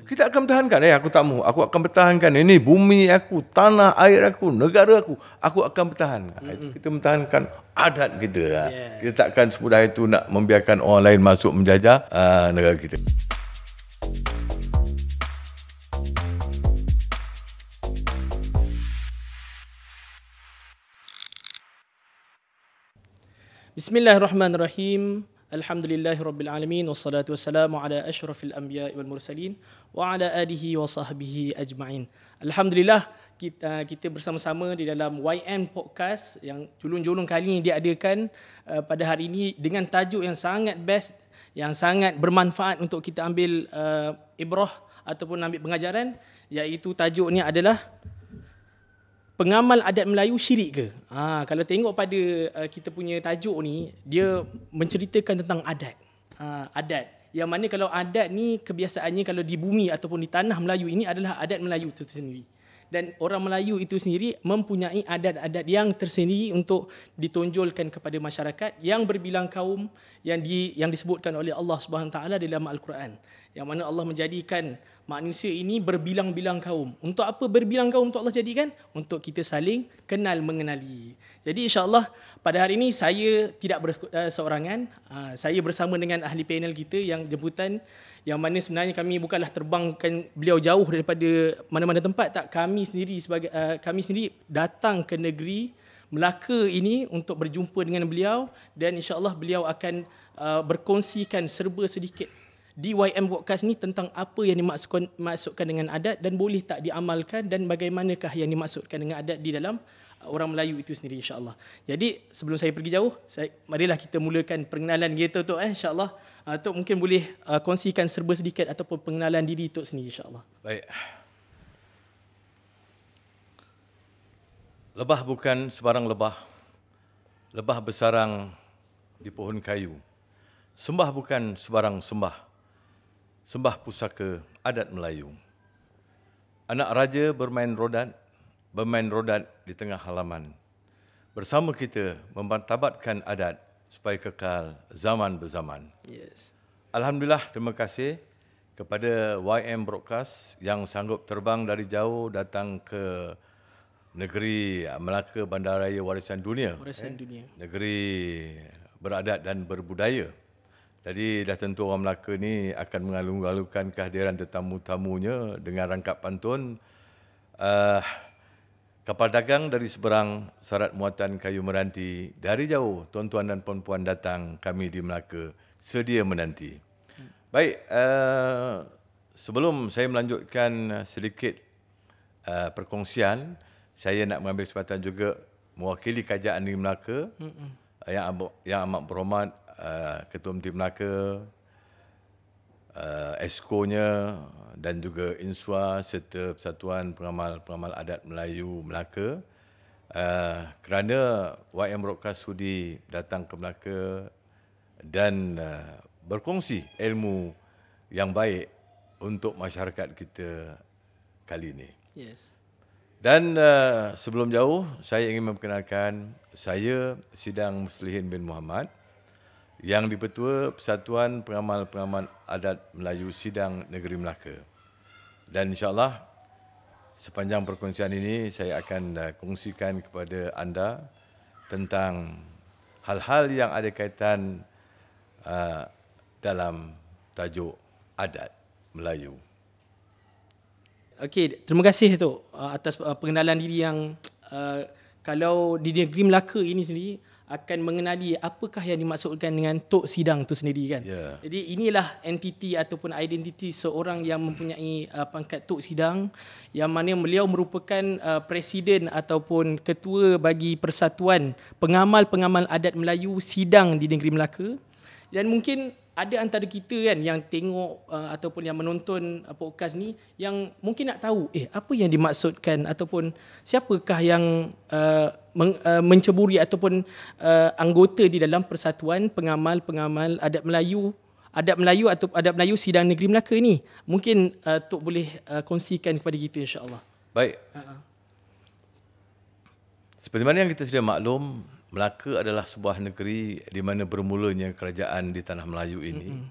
Kita akan pertahankan. Aku tak mahu. Aku akan pertahankan. Ini bumi aku, tanah air aku, negara aku. Aku akan pertahankan. Itu kita pertahankan adat kita. Kita takkan semudah itu nak membiarkan orang lain masuk menjajah negara kita. Bismillahirrahmanirrahim. Alhamdulillahirabbil alamin wassalatu wassalamu ala asyrafil anbiya'i wal mursalin wa ala alihi wa sahbihi ajma'in. Alhamdulillah kita bersama-sama di dalam YM Podcast yang julung-julung kali ini diadakan pada hari ini dengan tajuk yang sangat best, yang sangat bermanfaat untuk kita ambil ibrah ataupun ambil pengajaran, iaitu tajuknya adalah pengamal adat Melayu syirik ke? Kalau tengok pada kita punya tajuk ni, dia menceritakan tentang adat. Adat. Yang mana kalau adat ni kebiasaannya kalau di bumi ataupun di tanah Melayu ini adalah adat Melayu itu sendiri. Dan orang Melayu itu sendiri mempunyai adat-adat yang tersendiri untuk ditonjolkan kepada masyarakat yang berbilang kaum yang disebutkan oleh Allah Subhanahu Taala dalam Al-Quran. Yang mana Allah menjadikan manusia ini berbilang-bilang kaum. Untuk apa berbilang kaum untuk Allah jadikan? Untuk kita saling kenal mengenali. Jadi insya-Allah pada hari ini saya tidak berseorangan. Saya bersama dengan ahli panel kita yang jemputan, yang mana sebenarnya kami bukanlah terbangkan beliau jauh daripada mana-mana tempat. Tak, kami sendiri datang ke negeri Melaka ini untuk berjumpa dengan beliau, dan insya-Allah beliau akan berkongsikan serba sedikit di YM Podcast ni tentang apa yang dimaksudkan dengan adat dan boleh tak diamalkan, dan bagaimanakah yang dimaksudkan dengan adat di dalam orang Melayu itu sendiri, insya-Allah. Jadi sebelum saya pergi jauh, marilah kita mulakan perkenalan kita tu, insya-Allah. Tok mungkin boleh kongsikan serba sedikit ataupun pengenalan diri Tok sendiri, insya-Allah. Baik. Lebah bukan sebarang lebah. Lebah bersarang di pohon kayu. Sembah bukan sebarang sembah. Sembah pusaka adat Melayu. Anak raja bermain rodat di tengah halaman. Bersama kita memartabatkan adat supaya kekal zaman berzaman. Yes. Alhamdulillah, terima kasih kepada YM Broadcast yang sanggup terbang dari jauh datang ke negeri Melaka, Bandaraya Warisan Dunia. Negeri beradat dan berbudaya. Jadi dah tentu orang Melaka ni akan mengalu-alukan kehadiran tetamu-tamunya dengan rangkap pantun. Kapal dagang dari seberang, syarat muatan kayu meranti. Dari jauh, tuan-tuan dan puan-puan datang, kami di Melaka sedia menanti. Baik, sebelum saya melanjutkan sedikit perkongsian, saya nak mengambil kesempatan juga mewakili kerajaan di Melaka yang amat berhormat Ketua Menteri Melaka, Esko-nya dan juga INSWA serta Persatuan Pengamal Adat Melayu Melaka, kerana YM Broadcast sudi datang ke Melaka dan berkongsi ilmu yang baik untuk masyarakat kita kali ini. Yes. Dan sebelum jauh, saya ingin memperkenalkan saya Sidang Muslihin bin Muhammad, yang dipertua Persatuan Pengamal Adat Melayu Sidang Negeri Melaka. Dan insya-Allah sepanjang perkongsian ini saya akan kongsikan kepada anda tentang hal-hal yang ada kaitan dalam tajuk adat Melayu. Okey, terima kasih tu atas pengenalan diri yang kalau di negeri Melaka ini sendiri akan mengenali apakah yang dimaksudkan dengan Tok Sidang tu sendiri kan. Yeah. Jadi inilah entiti ataupun identiti seorang yang mempunyai pangkat Tok Sidang, yang mana beliau merupakan presiden ataupun ketua bagi Persatuan Pengamal Adat Melayu Sidang di negeri Melaka. Dan mungkin ada antara kita kan yang tengok ataupun yang menonton podcast ni yang mungkin nak tahu apa yang dimaksudkan ataupun siapakah yang menceburi ataupun anggota di dalam Persatuan Pengamal Adat Melayu atau Adat Melayu Sidang Negeri Melaka ni. Mungkin Tok boleh kongsikan kepada kita, insya-Allah. Baik. Seperti mana yang kita sudah maklum, Melaka adalah sebuah negeri di mana bermulanya kerajaan di tanah Melayu ini.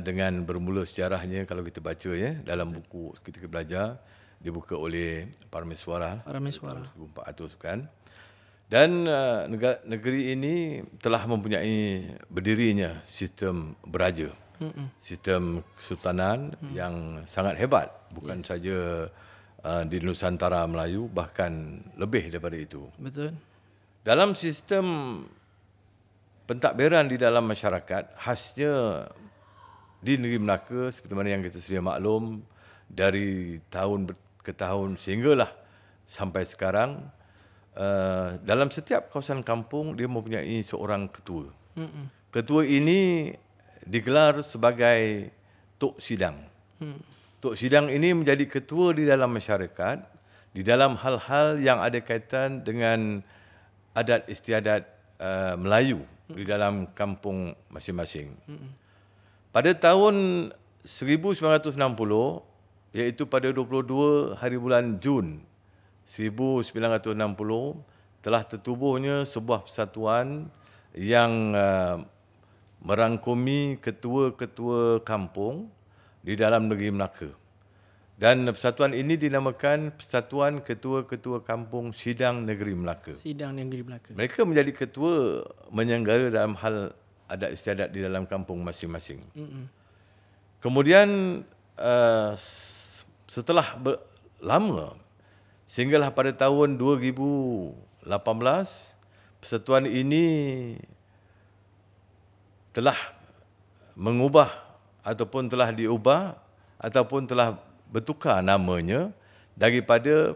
dengan bermula sejarahnya kalau kita baca ya dalam buku kita belajar dibuka oleh Parameswara Parameswara. 1400 kan. Dan negeri ini telah mempunyai berdirinya sistem beraja. Sistem kesultanan yang sangat hebat, bukan saja di Nusantara Melayu, bahkan lebih daripada itu. Betul. Dalam sistem pentadbiran di dalam masyarakat, khasnya di negeri Melaka seperti mana yang kita sedia maklum, dari tahun ke tahun sehinggalah sampai sekarang, dalam setiap kawasan kampung dia mempunyai seorang ketua. Ketua ini digelar sebagai Tok Sidang. Tok Sidang ini menjadi ketua di dalam masyarakat di dalam hal-hal yang ada kaitan dengan adat istiadat Melayu di dalam kampung masing-masing. Pada tahun 1960, iaitu pada 22 hari bulan Jun 1960, telah tertubuhnya sebuah persatuan yang merangkumi ketua-ketua kampung di dalam negeri Melaka. Dan persatuan ini dinamakan Persatuan Ketua-Ketua Kampung Sidang Negeri Melaka. Sidang Negeri Melaka. Mereka menjadi ketua menyenggara dalam hal adat istiadat di dalam kampung masing-masing. Kemudian setelah lama, sehinggalah pada tahun 2018, persatuan ini telah mengubah ataupun telah diubah ataupun telah bertukar namanya daripada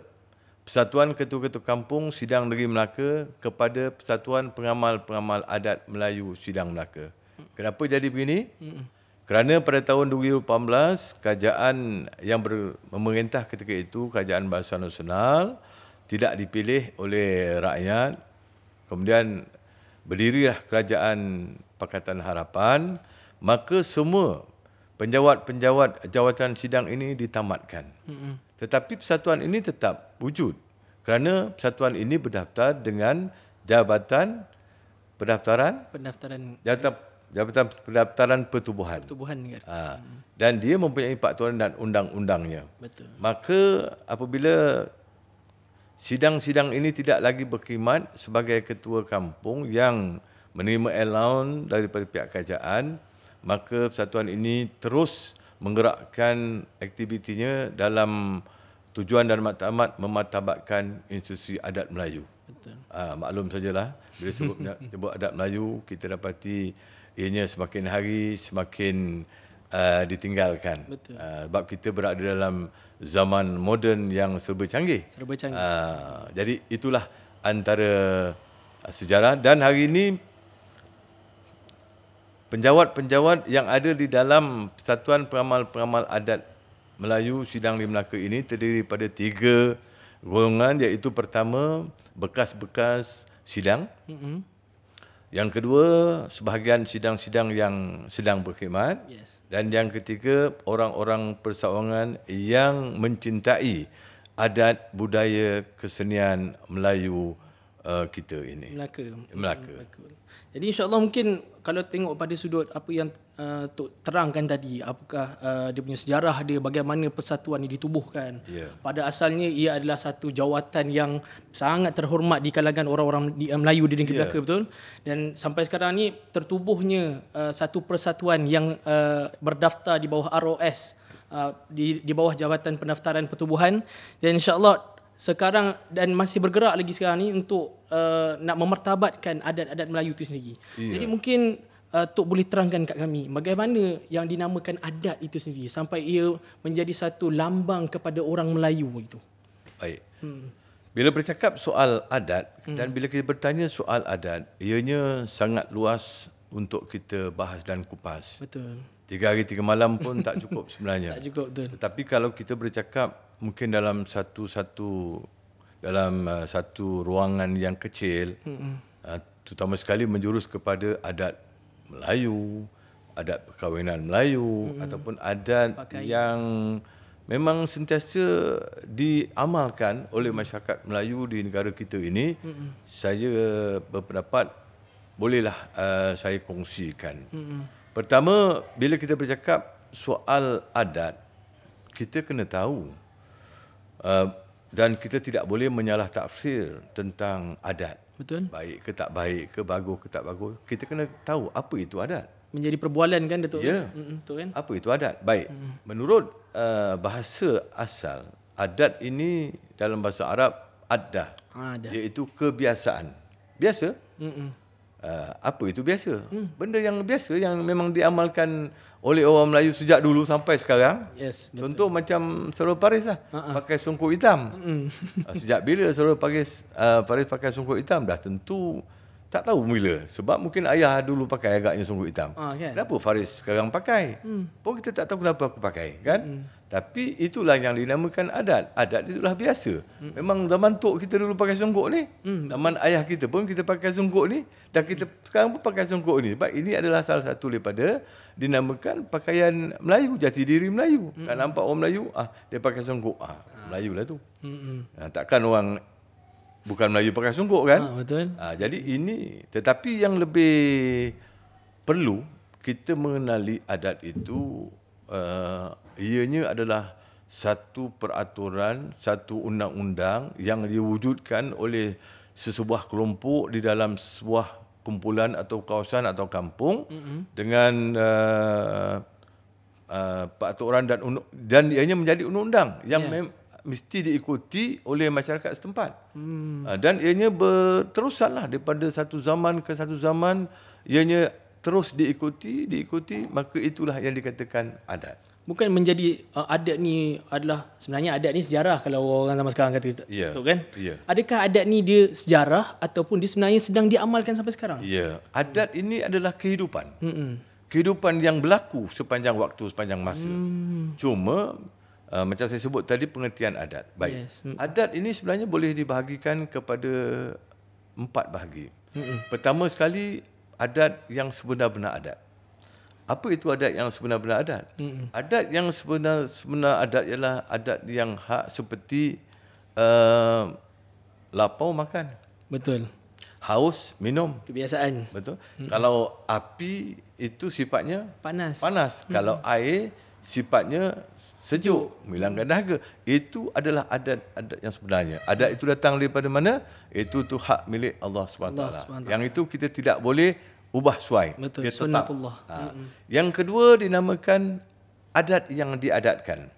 Persatuan Ketua-Ketua Kampung Sidang Negeri Melaka kepada Persatuan Pengamal-Pengamal Adat Melayu Sidang Melaka. Kenapa jadi begini? Kerana pada tahun 2018, kerajaan yang memerintah ketika itu, Kerajaan Barisan Nasional, tidak dipilih oleh rakyat. Kemudian berdirilah Kerajaan Pakatan Harapan, maka semua penjawat-penjawat jawatan sidang ini ditamatkan. Tetapi persatuan ini tetap wujud kerana persatuan ini berdaftar dengan Jabatan Pendaftaran Pertubuhan. Negara. Dan dia mempunyai peraturan dan undang-undangnya. Betul. Maka apabila sidang-sidang ini tidak lagi berkhidmat sebagai ketua kampung yang menerima allowance daripada pihak kerajaan, maka persatuan ini terus menggerakkan aktivitinya dalam tujuan dan matlamat memartabatkan institusi adat Melayu. Betul. Maklum sajalah bila sebut adat Melayu, kita dapati ianya semakin hari semakin ditinggalkan. Betul. Sebab kita berada dalam zaman moden yang serba canggih. Serba canggih. Jadi itulah antara sejarah. Dan hari ini penjawat-penjawat yang ada di dalam Persatuan Pengamal-Pengamal Adat Melayu Sidang di Melaka ini terdiri pada 3 golongan, iaitu pertama, bekas-bekas sidang. Yang kedua, sebahagian sidang-sidang yang sedang berkhidmat. Yes. Dan yang ketiga, orang-orang perseorangan yang mencintai adat budaya kesenian Melayu kita ini. Melaka. Jadi insya-Allah mungkin kalau tengok pada sudut apa yang Tok terangkan tadi, apakah dia punya sejarah dia, bagaimana persatuan ini ditubuhkan. Yeah. Pada asalnya ia adalah satu jawatan yang sangat terhormat di kalangan orang-orang Melayu di negeri Melaka, betul. Dan sampai sekarang ni tertubuhnya satu persatuan yang berdaftar di bawah ROS, di bawah Jabatan Pendaftaran Pertubuhan, dan insya-Allah sekarang dan masih bergerak lagi sekarang ni untuk nak memartabatkan adat-adat Melayu itu sendiri. Jadi mungkin Tok boleh terangkan kat kami bagaimana yang dinamakan adat itu sendiri sampai ia menjadi satu lambang kepada orang Melayu itu. Baik. Bila bercakap soal adat dan bila kita bertanya soal adat, ianya sangat luas untuk kita bahas dan kupas. Betul. 3 hari 3 malam pun tak cukup sebenarnya. Tak cukup, betul. Tetapi kalau kita bercakap mungkin dalam satu ruangan yang kecil, terutama sekali menjurus kepada adat Melayu, adat perkahwinan Melayu, ataupun adat yang memang sentiasa diamalkan oleh masyarakat Melayu di negara kita ini, saya berpendapat bolehlah saya kongsikan. Pertama, bila kita bercakap soal adat, kita kena tahu dan kita tidak boleh menyalah tafsir tentang adat. Betul. Baik ke tak baik ke, bagus ke tak bagus. Kita kena tahu apa itu adat. Menjadi perbualan kan, Datuk? Ya. Betul kan? Apa itu adat? Baik. Menurut bahasa asal, adat ini dalam bahasa Arab addah, Ada. iaitu kebiasaan. Biasa? Apa itu biasa? Benda yang biasa yang memang diamalkan oleh orang Melayu sejak dulu sampai sekarang. Yes. Contoh macam Saudara Paris lah, pakai songkok hitam. Sejak bila Saudara Paris pakai songkok hitam? Dah tentu tak tahu bila. Sebab mungkin ayah dulu pakai agaknya songkok hitam. Kan? Kenapa Faris sekarang pakai? Pun kita tak tahu kenapa aku pakai, kan? Tapi itulah yang dinamakan adat. Adat itulah biasa. Memang zaman tok kita dulu pakai songkok ni. Zaman ayah kita pun kita pakai songkok ni. Dan kita sekarang pun pakai songkok ni. Sebab ini adalah salah satu daripada dinamakan pakaian Melayu, jati diri Melayu. Nak nampak orang Melayu, dia pakai songkok. Melayu lah tu. Takkan orang bukan Melayu pakai songkok, kan? Betul. Jadi ini, tetapi yang lebih perlu kita mengenali adat itu, ianya adalah satu peraturan, satu undang-undang yang diwujudkan oleh sesebuah kelompok di dalam sebuah kumpulan atau kawasan atau kampung dengan peraturan dan ianya menjadi undang-undang yang mesti diikuti oleh masyarakat setempat. Dan ianya berterusanlah daripada satu zaman ke satu zaman, ianya terus diikuti, maka itulah yang dikatakan adat. Bukan menjadi adat ni adalah, sebenarnya adat ni sejarah kalau orang zaman sekarang kata, betul kan? Adakah adat ni dia sejarah ataupun dia sebenarnya sedang diamalkan sampai sekarang? Ya, adat ini adalah kehidupan. Kehidupan yang berlaku sepanjang waktu, sepanjang masa. Cuma macam saya sebut tadi, pengertian adat. Baik. Adat ini sebenarnya boleh dibahagikan kepada 4 bahagi. Pertama sekali, adat yang sebenar-benar adat. Apa itu adat yang sebenar-benar adat? Adat yang sebenar adat ialah adat yang hak seperti lapar makan. Betul. Haus minum. Kebiasaan. Betul. Kalau api itu sifatnya Panas. Kalau air sifatnya sejuk, menghilangkan dahaga. Itu adalah adat yang sebenarnya. Adat itu datang daripada mana? Itu tu hak milik Allah SWT. Yang itu kita tidak boleh ubah suai. Betul. Dia tetap. Sunnatullah. Yang kedua dinamakan adat yang diadatkan.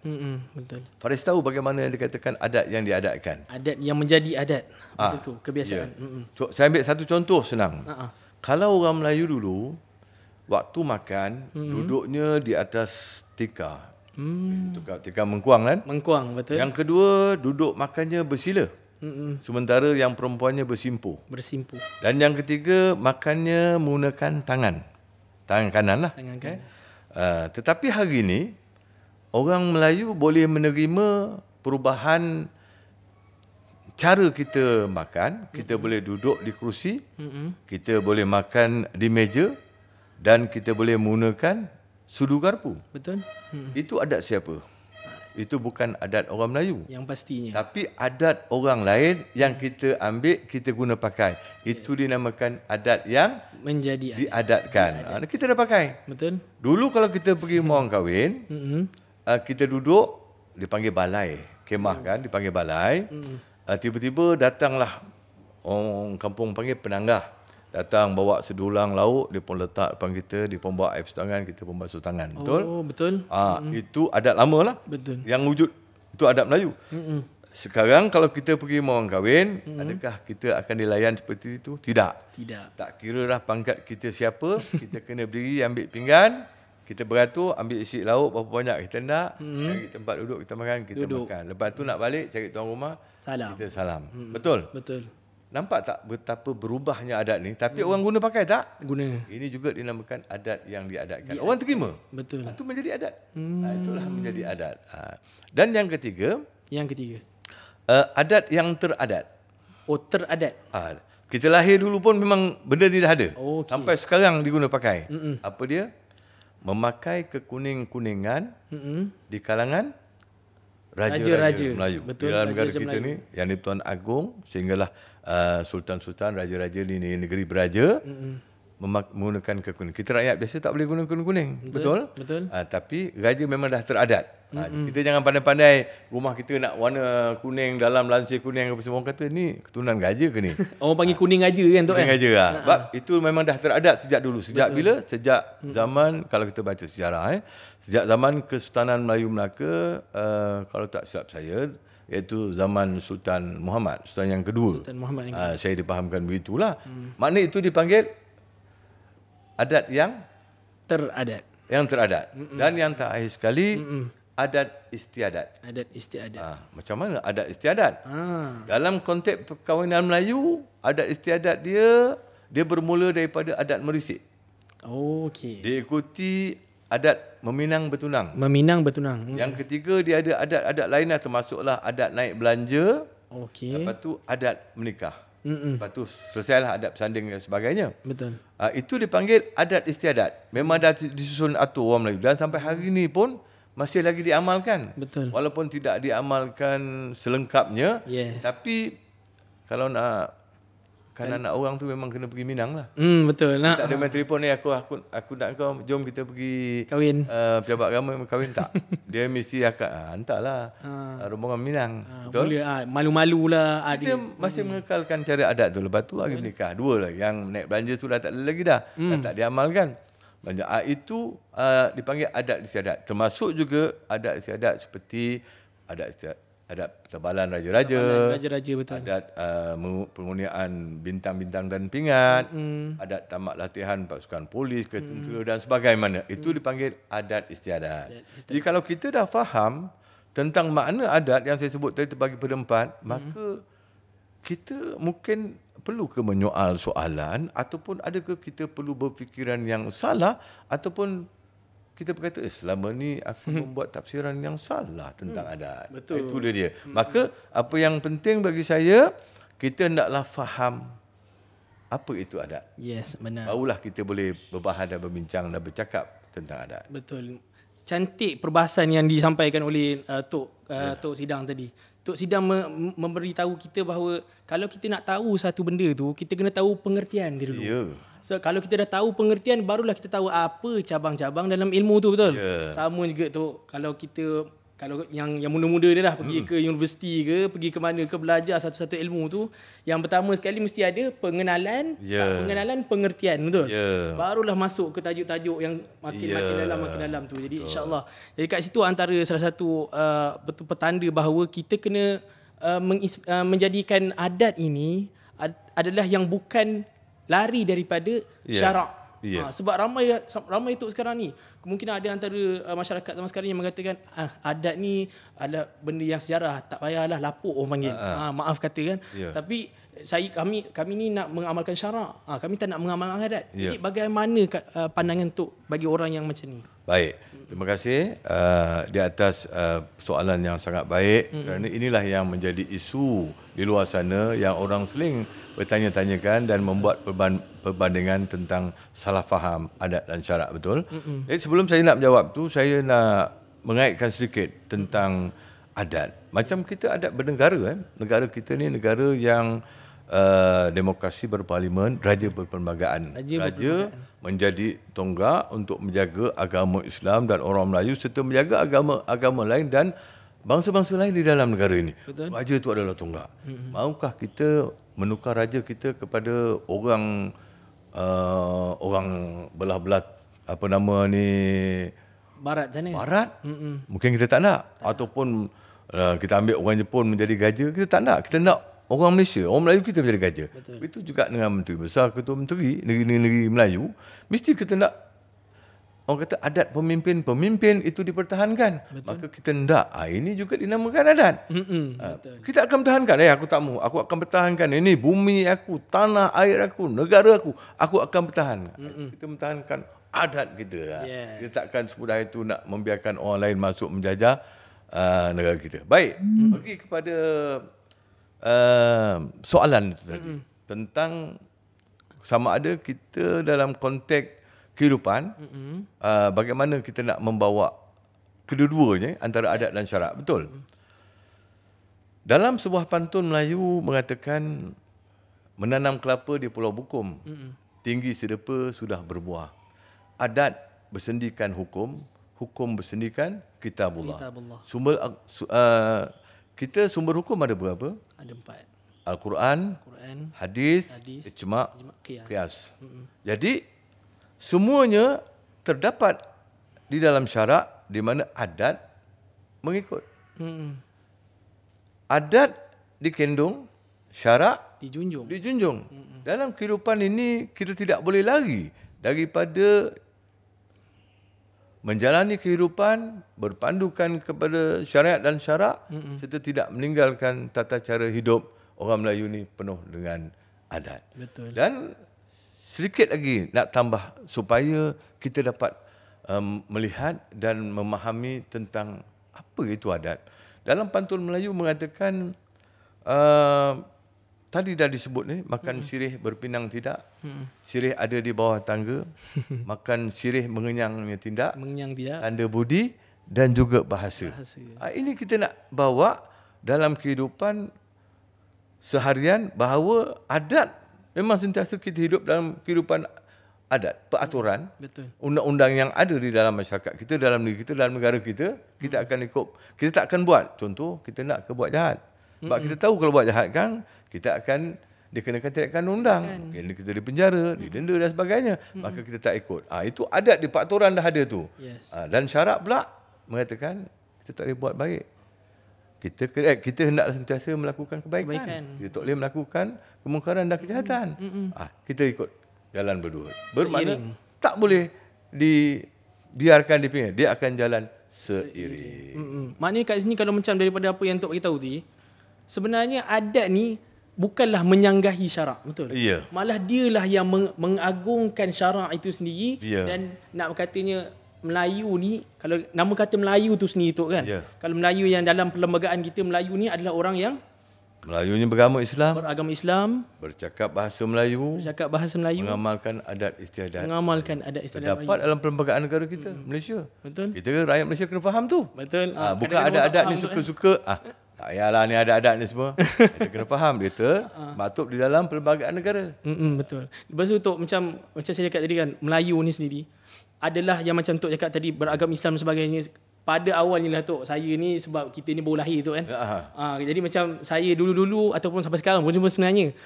Betul. Faris tahu bagaimana dikatakan adat yang diadatkan? Adat yang menjadi adat. Betul tu, kebiasaan. Saya ambil satu contoh senang. Kalau orang Melayu dulu, waktu makan, duduknya di atas tikar. Tikar mengkuang, kan? Mengkuang, betul. Yang kedua, duduk makannya bersila. Sementara yang perempuannya bersimpuh. Dan yang ketiga, makannya menggunakan tangan kanan lah. Tangan kanan. Tetapi hari ini orang Melayu boleh menerima perubahan cara kita makan. Kita boleh duduk di kerusi, kita boleh makan di meja, dan kita boleh menggunakan sudu garpu. Betul. Itu adat siapa? Itu bukan adat orang Melayu. Yang pastinya. Tapi adat orang lain yang kita ambil, kita guna pakai. Itu dinamakan adat yang menjadi diadatkan. Kita dah pakai. Betul. Dulu kalau kita pergi orang kahwin, kita duduk, dipanggil balai. Kemah kan, dipanggil balai. Tiba-tiba datanglah orang kampung panggil penanggah. Datang bawa sedulang lauk, dia pun letak depan kita, dia pun bawa air tangan, kita pun basuh tangan. Betul? Oh, betul. Itu adat lama lah. Betul. Yang wujud, itu adat Melayu. Sekarang kalau kita pergi orang kahwin, adakah kita akan dilayan seperti itu? Tidak. Tak kira lah pangkat kita siapa, kita kena berdiri, ambil pinggan, kita beratur, ambil isi lauk berapa banyak kita nak, cari tempat duduk, kita makan, kita makan. Lepas tu nak balik, cari tuan rumah, kita salam. Betul? Betul. Nampak tak betapa berubahnya adat ni? Tapi orang guna pakai tak? Guna. Ini juga dinamakan adat yang diadatkan. Orang terima. Betul. Itu menjadi adat. Itulah menjadi adat. Dan yang ketiga. Adat yang teradat. Oh, teradat. Kita lahir dulu pun memang benda ni dah ada. Sampai sekarang diguna pakai. Apa dia? Memakai kekuning-kuningan di kalangan raja-raja Melayu. Betul, di dalam negara kita Melayu ni, yang di-Tuan Agong, sehinggalah sultan-sultan, raja-raja di negeri beraja, menggunakan kuning. Kita rakyat biasa tak boleh guna kuning. Betul? Betul. Tapi raja memang dah teradat. Kita jangan pandai-pandai rumah kita nak warna kuning, dalam lansir kuning apa semua. Orang kata ni keturunan raja ke ni? Orang panggil kuning aja kan Tok? Kuning raja lah. Sebab itu memang dah teradat sejak dulu. Sejak bila? Sejak zaman, kalau kita baca sejarah, sejak zaman Kesultanan Melayu Melaka, kalau tak silap saya, iaitu zaman Sultan Muhammad, Sultan yang kedua. Sultan Muhammad Saya dipahamkan begitulah. Makna itu dipanggil adat yang teradat. Dan yang terakhir sekali adat istiadat. Adat istiadat. Macam mana adat istiadat? Dalam konteks perkahwinan Melayu, adat istiadat dia bermula daripada adat merisik. Okey. Diikuti adat meminang bertunang. Yang ketiga dia ada adat-adat lain termasuklah adat naik belanja. Okey. Lepas tu adat menikah. Lepas tu selesailah adat bersanding dan sebagainya. Betul. Itu dipanggil adat istiadat. Memang dah disusun atur orang Melayu. Dan sampai hari ini pun masih lagi diamalkan. Betul. Walaupun tidak diamalkan selengkapnya. Yes. Tapi kalau nak anak orang tu memang kena pergi Minang lah. Betul. Tak ada main telefon ni aku nak kau jom kita pergi kahwin. Pejabat agama kahwin tak. Dia mesti akan hantarlah rombongan Minang. Betul? Boleh malu-malu lah. Kita masih mengekalkan cara adat tu. Lepas tu hari menikah. Dua lah. Yang naik belanja tu dah tak ada lagi dah. Dah tak diamalkan. Itu dipanggil adat istiadat. Termasuk juga adat istiadat seperti adat pertebalan raja-raja, betul. adat penggunaan bintang-bintang dan pingat, adat tamat latihan pasukan polis, tentera dan sebagainya. Itu dipanggil adat istiadat. Jadi kalau kita dah faham tentang makna adat yang saya sebut tadi terbagi pada 4, maka kita mungkin perlu ke menyoal soalan ataupun adakah kita perlu berfikiran yang salah ataupun kita berkata selama ni aku membuat tafsiran yang salah tentang adat. Betul. Itu dia. Maka apa yang penting bagi saya, kita hendaklah faham apa itu adat. Yes, benar. Barulah kita boleh berbahas dan berbincang dan bercakap tentang adat. Betul. Cantik perbahasan yang disampaikan oleh Tok Sidang tadi. Tok Sidang memberitahu kita bahawa kalau kita nak tahu satu benda tu, kita kena tahu pengertian dia dulu. Ya. So kalau kita dah tahu pengertian, barulah kita tahu apa cabang-cabang dalam ilmu tu, betul? Ya. Sama juga tu kalau yang muda-muda dia dah pergi ke universiti ke, pergi ke mana ke belajar satu-satu ilmu tu, yang pertama sekali mesti ada pengenalan, pengertian, betul? Ya. Barulah masuk ke tajuk-tajuk yang makin dalam tu. Jadi insya-Allah. Jadi kat situ antara salah satu betul petanda bahawa kita kena menjadikan adat ini adalah yang bukan lari daripada syarak. Sebab ramai tu sekarang ni. Kemungkinan ada antara masyarakat zaman sekarang yang mengatakan adat ni adalah benda yang sejarah, tak payahlah lapuk orang panggil. Maaf kata kan. Tapi kami ni nak mengamalkan syarak. Kami tak nak mengamalkan adat. Jadi bagaimana pandangan tu bagi orang yang macam ni? Baik. Terima kasih di atas soalan yang sangat baik, kerana inilah yang menjadi isu di luar sana yang orang seling bertanya-tanyakan dan membuat perbandingan tentang salah faham adat dan syarak, betul? Jadi sebelum saya nak menjawab tu, saya nak mengaitkan sedikit tentang adat. Macam kita adat bernegara, negara kita ni negara yang demokrasi berparlimen, raja berperlembagaan. Raja menjadi tonggak untuk menjaga agama Islam dan orang Melayu serta menjaga agama lain dan bangsa-bangsa lain di dalam negara ini. Betul. Raja itu adalah tonggak. Maukah kita menukar raja kita kepada orang belah-belah apa nama ni, Barat sana. Barat? Mungkin kita tak nak. Ataupun kita ambil orang Jepun menjadi raja, kita tak nak. Kita nak orang Malaysia, orang Melayu kita menjadi raja. Itu juga dengan menteri besar, ketua menteri negeri-negeri Melayu, mesti kita nak, orang kata adat pemimpin itu dipertahankan. Betul. Maka kita hendak ini juga dinamakan adat. Kita akan pertahankan. Aku tak mahu, aku akan pertahankan ini bumi aku, tanah air aku, negara aku akan pertahankan. Kita pertahankan adat kita. Kita takkan semudah itu nak membiarkan orang lain masuk menjajah negara kita. Baik, pergi kepada soalan itu tadi tentang sama ada kita dalam konteks kehidupan, bagaimana kita nak membawa kedua-duanya antara adat dan syarak. Betul. Dalam sebuah pantun Melayu mengatakan menanam kelapa di Pulau Bukum, tinggi sedepa sudah berbuah. Adat bersendikan hukum, hukum bersendikan kitabullah. Kita sumber hukum ada berapa? Ada 4. Al-Quran, hadis, ijma', qiyas. Jadi semuanya terdapat di dalam syarak di mana adat mengikut. Adat dikendung, syarak dijunjung. Dalam kehidupan ini kita tidak boleh lari daripada menjalani kehidupan berpandukan kepada syariat dan syarak serta tidak meninggalkan tata cara hidup orang Melayu ni penuh dengan adat. Betul. Dan sedikit lagi nak tambah supaya kita dapat melihat dan memahami tentang apa itu adat. Dalam pantun Melayu mengatakan tadi dah disebut ni, makan sirih berpinang tidak. Sirih ada di bawah tangga. Makan sirih mengenyangnya tidak. Tanda budi dan juga bahasa. Ini kita nak bawa dalam kehidupan seharian bahawa adat memang sentiasa kita hidup dalam kehidupan adat, peraturan, undang-undang yang ada di dalam masyarakat kita, dalam negeri kita, dalam negara kita, kita akan ikut. Kita tak akan buat. Contoh, kita nak ke buat jahat. Sebab kita tahu kalau buat jahat kan, kita akan dikenakan tindakan undang. Mungkin kita dipenjara, didenda dan sebagainya. Maka kita tak ikut. Itu adat di peraturan dah ada tu. Dan syarak pula mengatakan kita tak boleh buat baik. Kita hendak sentiasa melakukan kebaikan. Kita tak boleh melakukan kemungkaran dan kejahatan. Kita ikut jalan berdua. Bermakna tak boleh dibiarkan di pinggir. Dia akan jalan seiring. Maknanya kat sini kalau macam daripada apa yang Tok beritahu tadi, sebenarnya adat ni bukanlah menyanggahi syarak, betul? Ya. Malah dialah yang mengagungkan syarak itu sendiri. Ya. Dan nak berkatanya Melayu ni, kalau nama kata Melayu tu sendiri tu kan. Ya. Kalau Melayu yang dalam perlembagaan kita, Melayu ni adalah orang yang Melayunya beragama Islam, bercakap bahasa Melayu, mengamalkan adat istiadat. Terdapat dalam perlembagaan negara kita, Malaysia. Betul. Kita rakyat Malaysia kena faham tu. Betul. Bukan adat-adat ni suka-suka. Tak payahlah ni adat-adat ni semua. Kita kena faham dia patut di dalam perlembagaan negara. Betul. Lepas tu Tok, macam saya cakap tadi kan, Melayu ni sendiri adalah yang macam Tok cakap tadi, beragama Islam dan sebagainya. Pada awalnya lah Tok, saya ni sebab kita ni baru lahir tu kan. Jadi macam saya dulu-dulu ataupun sampai sekarang pun sebenarnya,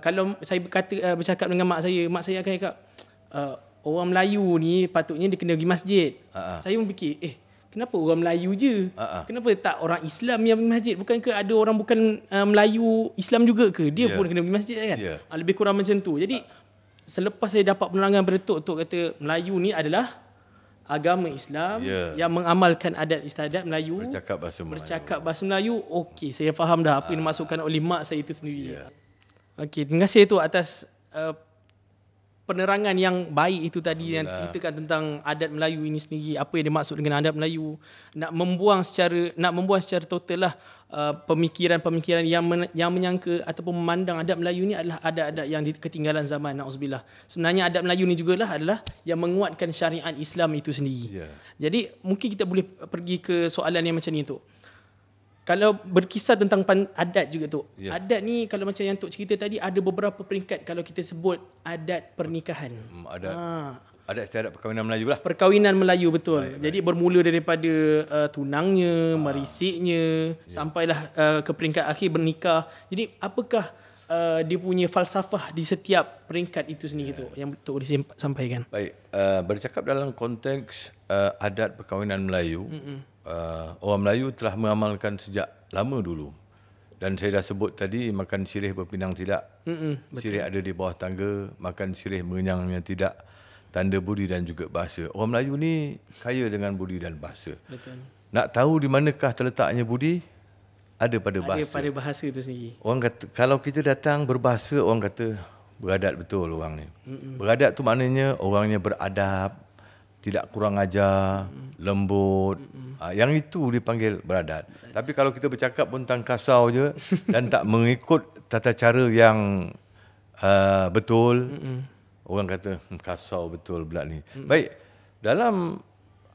kalau saya bercakap dengan mak saya akan cakap, orang Melayu ni patutnya dia kena pergi masjid. Saya pun fikir, kenapa orang Melayu je? Kenapa tak orang Islam yang pergi masjid? Bukankah ada orang bukan Melayu Islam juga ke? Dia pun kena pergi masjid kan? Lebih kurang macam tu. Jadi selepas saya dapat penerangan dari Tok kata Melayu ni adalah agama Islam yang mengamalkan adat istiadat Melayu, bercakap bahasa Melayu. Okey, saya faham dah apa yang dimaksudkan oleh mak saya itu sendiri. Okey, terima kasih tu atas penerangan yang baik itu tadi yang ceritakan tentang adat Melayu ini sendiri, apa yang dimaksud dengan adat Melayu. Nak membuang secara total lah pemikiran-pemikiran yang menyangka ataupun memandang adat Melayu ni adalah adat-adat yang ketinggalan zaman, na'udzubillah. Sebenarnya adat Melayu ni jugalah adalah yang menguatkan syariat Islam itu sendiri. Jadi mungkin kita boleh pergi ke soalan yang macam ni tu. Kalau berkisar tentang adat juga tu. Adat ni kalau macam yang Tok cerita tadi, ada beberapa peringkat kalau kita sebut adat pernikahan. Adat istiadat perkahwinan Melayu lah. Perkahwinan Melayu, betul. Jadi bermula daripada tunangnya, marisiknya, sampailah ke peringkat akhir bernikah. Jadi apakah dia punya falsafah di setiap peringkat itu sendiri tu yang Tok boleh sampaikan? Baik, bercakap dalam konteks adat perkahwinan Melayu, orang Melayu telah mengamalkan sejak lama dulu. Dan saya dah sebut tadi, makan sirih berpinang tidak. Sirih ada di bawah tangga, makan sirih mengenyangnya tidak. Tanda budi dan juga bahasa. Orang Melayu ni kaya dengan budi dan bahasa. Betul. Nak tahu di manakah terletaknya budi? Ada pada bahasa. Ada pada bahasa itu sendiri. Orang kata, kalau kita datang berbahasa, orang kata beradat betul orang ni. Beradat tu maknanya orangnya beradab, tidak kurang ajar, lembut. Yang itu dipanggil beradat. Tapi kalau kita bercakap pun tentang kasau je dan tak mengikut tata cara yang betul, orang kata kasau betul pula ni. Baik, dalam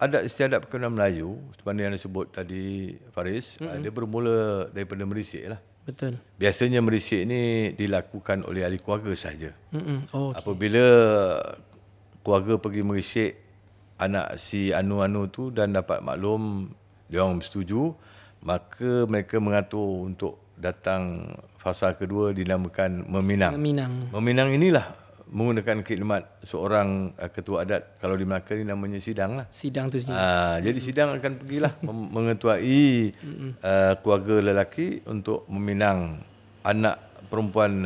adat istiadat perkahwinan Melayu seperti yang disebut tadi Faris, dia bermula daripada merisik lah. Betul. Biasanya merisik ni dilakukan oleh ahli keluarga sahaja. Oh, okay. Apabila keluarga pergi merisik anak si anu-anu tu dan dapat maklum dia orang bersetuju, maka mereka mengatur untuk datang fasa kedua dinamakan meminang. Meminang inilah menggunakan khidmat seorang ketua adat. Kalau di Melaka ni namanya sidang lah. Sidang tu sendiri. Jadi sidang akan pergilah mengetuai keluarga lelaki untuk meminang anak perempuan,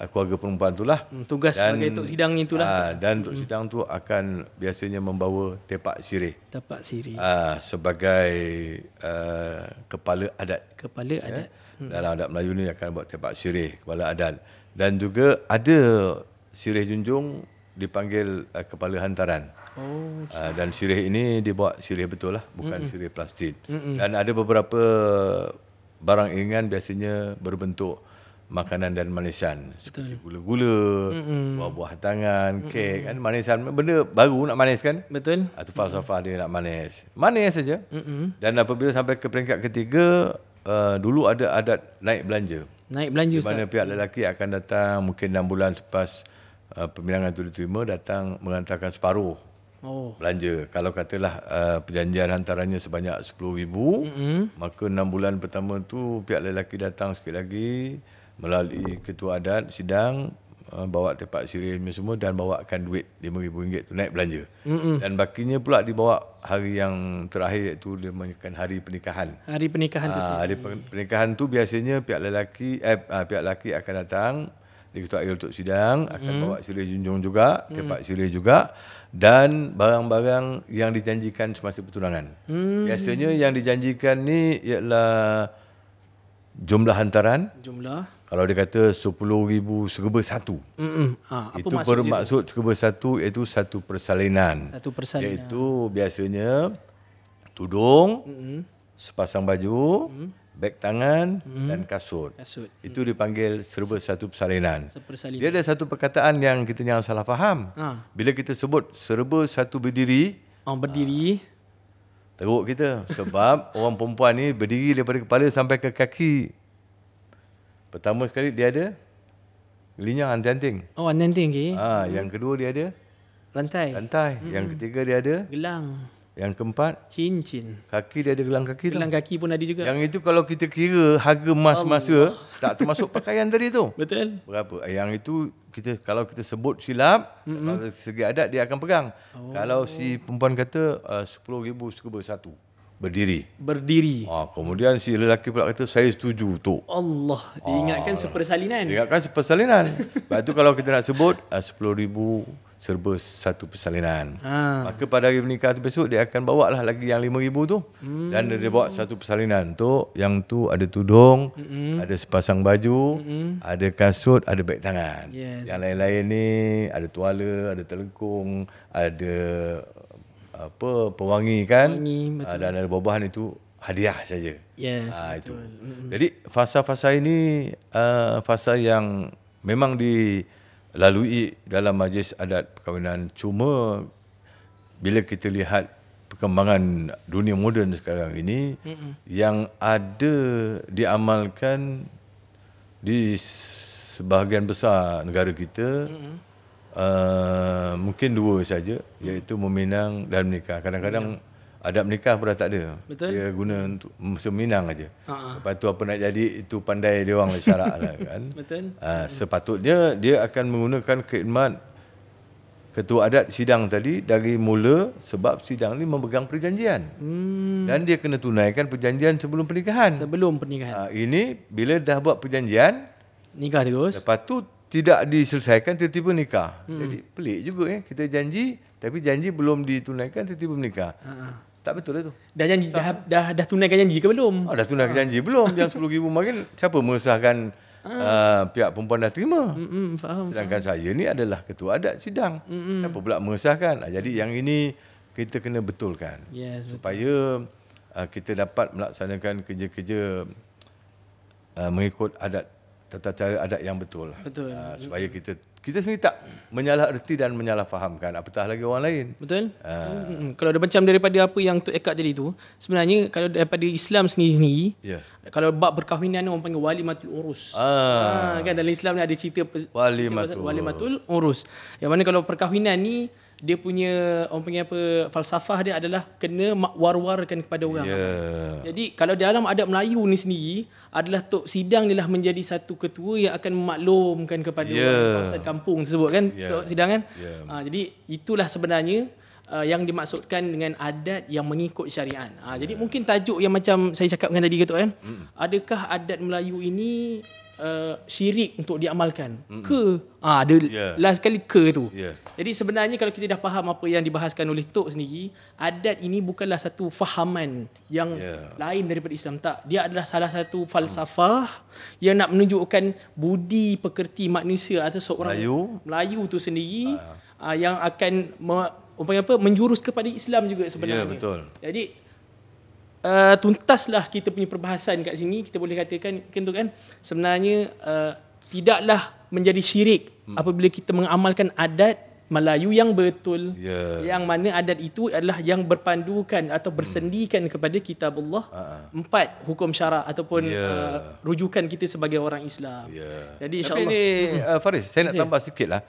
keluarga perempuan itulah. Tugas sebagai tok sidang itulah. Dan tok sidang tu akan biasanya membawa tepak sirih. Tepak sirih. Sebagai kepala adat. Kepala adat. Dalam adat Melayu ni akan buat tepak sirih, kepala adat. Dan juga ada sirih junjung dipanggil kepala hantaran. Dan sirih ini dibuat sirih betul lah, bukan sirih plastik. Dan ada beberapa barang iringan biasanya berbentuk makanan dan manisan seperti gula-gula, buah-buah tangan, kek kan, manisan, benda baru nak manis kan. Betul. Itu falsafah dia nak manis. Manis saja. Dan apabila sampai ke peringkat ketiga, dulu ada adat naik belanja. Naik belanja, di mana pihak lelaki akan datang mungkin 6 bulan selepas pembilangan itu diterima, datang mengantarkan separuh belanja. Kalau katalah perjanjian hantarannya sebanyak 10,000, maka 6 bulan pertama tu pihak lelaki datang sikit lagi melalui ketua adat sidang, bawa tepak sirih semua dan bawakan duit RM5,000 tu naik belanja. Dan bakinya pula dibawa hari yang terakhir, iaitu dia menyebutkan hari pernikahan. Hari pernikahan tu sendiri. Hari pernikahan tu biasanya pihak lelaki akan datang diketuai untuk sidang, akan bawa sirih junjung juga, tepak sirih juga, dan barang-barang yang dijanjikan semasa pertunangan. Biasanya yang dijanjikan ni ialah jumlah hantaran. Kalau dia kata 10,000 serba satu. Itu bermaksud serba satu iaitu satu persalinan. Iaitu biasanya tudung, sepasang baju, beg tangan dan kasut. Itu dipanggil serba satu persalinan. Dia ada satu perkataan yang kita jangan salah faham. Bila kita sebut serba satu berdiri, teruk kita. Sebab orang perempuan ni berdiri daripada kepala sampai ke kaki. Pertama sekali dia ada gelinyang anting-anting. Anting-anting ke? Yang kedua dia ada rantai. Yang ketiga dia ada gelang. Yang keempat cincin. Kaki dia ada gelang kaki. Gelang kaki pun ada juga. Yang itu kalau kita kira harga masa tak termasuk pakaian tadi tu. Betul. Berapa? Yang itu kalau kita sebut silap, kalau segi adat dia akan pegang. Kalau si perempuan kata 10,000 serba satu. Berdiri. Kemudian si lelaki pula kata saya setuju tu. Allah, diingatkan sepersalinan. Lepas tu kalau kita nak sebut 10,000 serba satu persalinan. Maka pada hari menikah tu besok dia akan bawa lah lagi yang 5,000 tu. Dan dia bawa satu persalinan tu. Yang tu ada tudung, ada sepasang baju, ada kasut, ada beg tangan. Yang lain-lain ni ada tuala, ada telekung, ada pewangi kan, dan ada buah-buahan, itu hadiah saja. Itu. Jadi fasa-fasa ini fasa yang memang dilalui dalam majlis adat perkahwinan. Cuma bila kita lihat perkembangan dunia moden sekarang ini, yang ada diamalkan di sebahagian besar negara kita, mungkin dua saja, iaitu meminang dan menikah. Kadang-kadang adat menikah pun dah tak ada. Betul. Dia guna untuk meminang aja. Lepas tu apa nak jadi, itu pandai dia orang syarak lah kan. Betul. Sepatutnya dia akan menggunakan khidmat ketua adat sidang tadi dari mula, sebab sidang ni memegang perjanjian. Dan dia kena tunaikan perjanjian sebelum pernikahan. Ini bila dah buat perjanjian, nikah terus. Lepas tu tidak diselesaikan, tiba-tiba nikah. Jadi pelik juga kita janji, tapi janji belum ditunaikan, tiba-tiba menikah. Tak betul lah tu. Dah tunaikan janji ke belum? Dah tunaikan janji belum. Yang 10,000 makin siapa mengesahkan, pihak perempuan dah terima. Sedangkan saya ni adalah ketua adat sidang. Siapa pula mengesahkan? Jadi yang ini kita kena betulkan. Supaya kita dapat melaksanakan kerja-kerja mengikut adat, tata cara adat yang betul. Betul. Supaya kita kita sendiri tak menyalah erti dan menyalah fahamkan, apatah lagi orang lain. Betul? Kalau ada macam daripada apa yang Tok Ekat tadi tu, sebenarnya kalau daripada Islam sendiri, kalau bab perkahwinan orang panggil walimatul urus. Kan dalam Islam ni ada cerita walimatul urus. Yang mana kalau perkahwinan ni dia punya orang panggil apa, falsafah dia adalah kena war-warkan kepada orang. Jadi kalau dalam adab Melayu ni sendiri adalah tok sidang ni lah menjadi satu ketua yang akan memaklumkan kepada orang kawasan kampung tersebut kan, tok sidang kan. Jadi itulah sebenarnya yang dimaksudkan dengan adat yang mengikut syariat. Jadi mungkin tajuk yang macam saya cakapkan tadi Ketua kan, adakah adat Melayu ini syirik untuk diamalkan ke ada last sekali ke tu. Jadi sebenarnya kalau kita dah faham apa yang dibahaskan oleh Tok sendiri, adat ini bukanlah satu fahaman yang lain daripada Islam, tak. Dia adalah salah satu falsafah yang nak menunjukkan budi pekerti manusia atau seorang Melayu tu sendiri yang akan menjurus kepada Islam juga sebenarnya. Betul. Jadi tuntaslah kita punya perbahasan kat sini, kita boleh katakan kan sebenarnya tidaklah menjadi syirik apabila kita mengamalkan adat Melayu yang betul, yang mana adat itu adalah yang berpandukan atau bersendikan kepada kitab Allah, 4 hukum syarak ataupun rujukan kita sebagai orang Islam. Jadi insya-Allah. Tapi ni Faris, saya nak tambah sikitlah.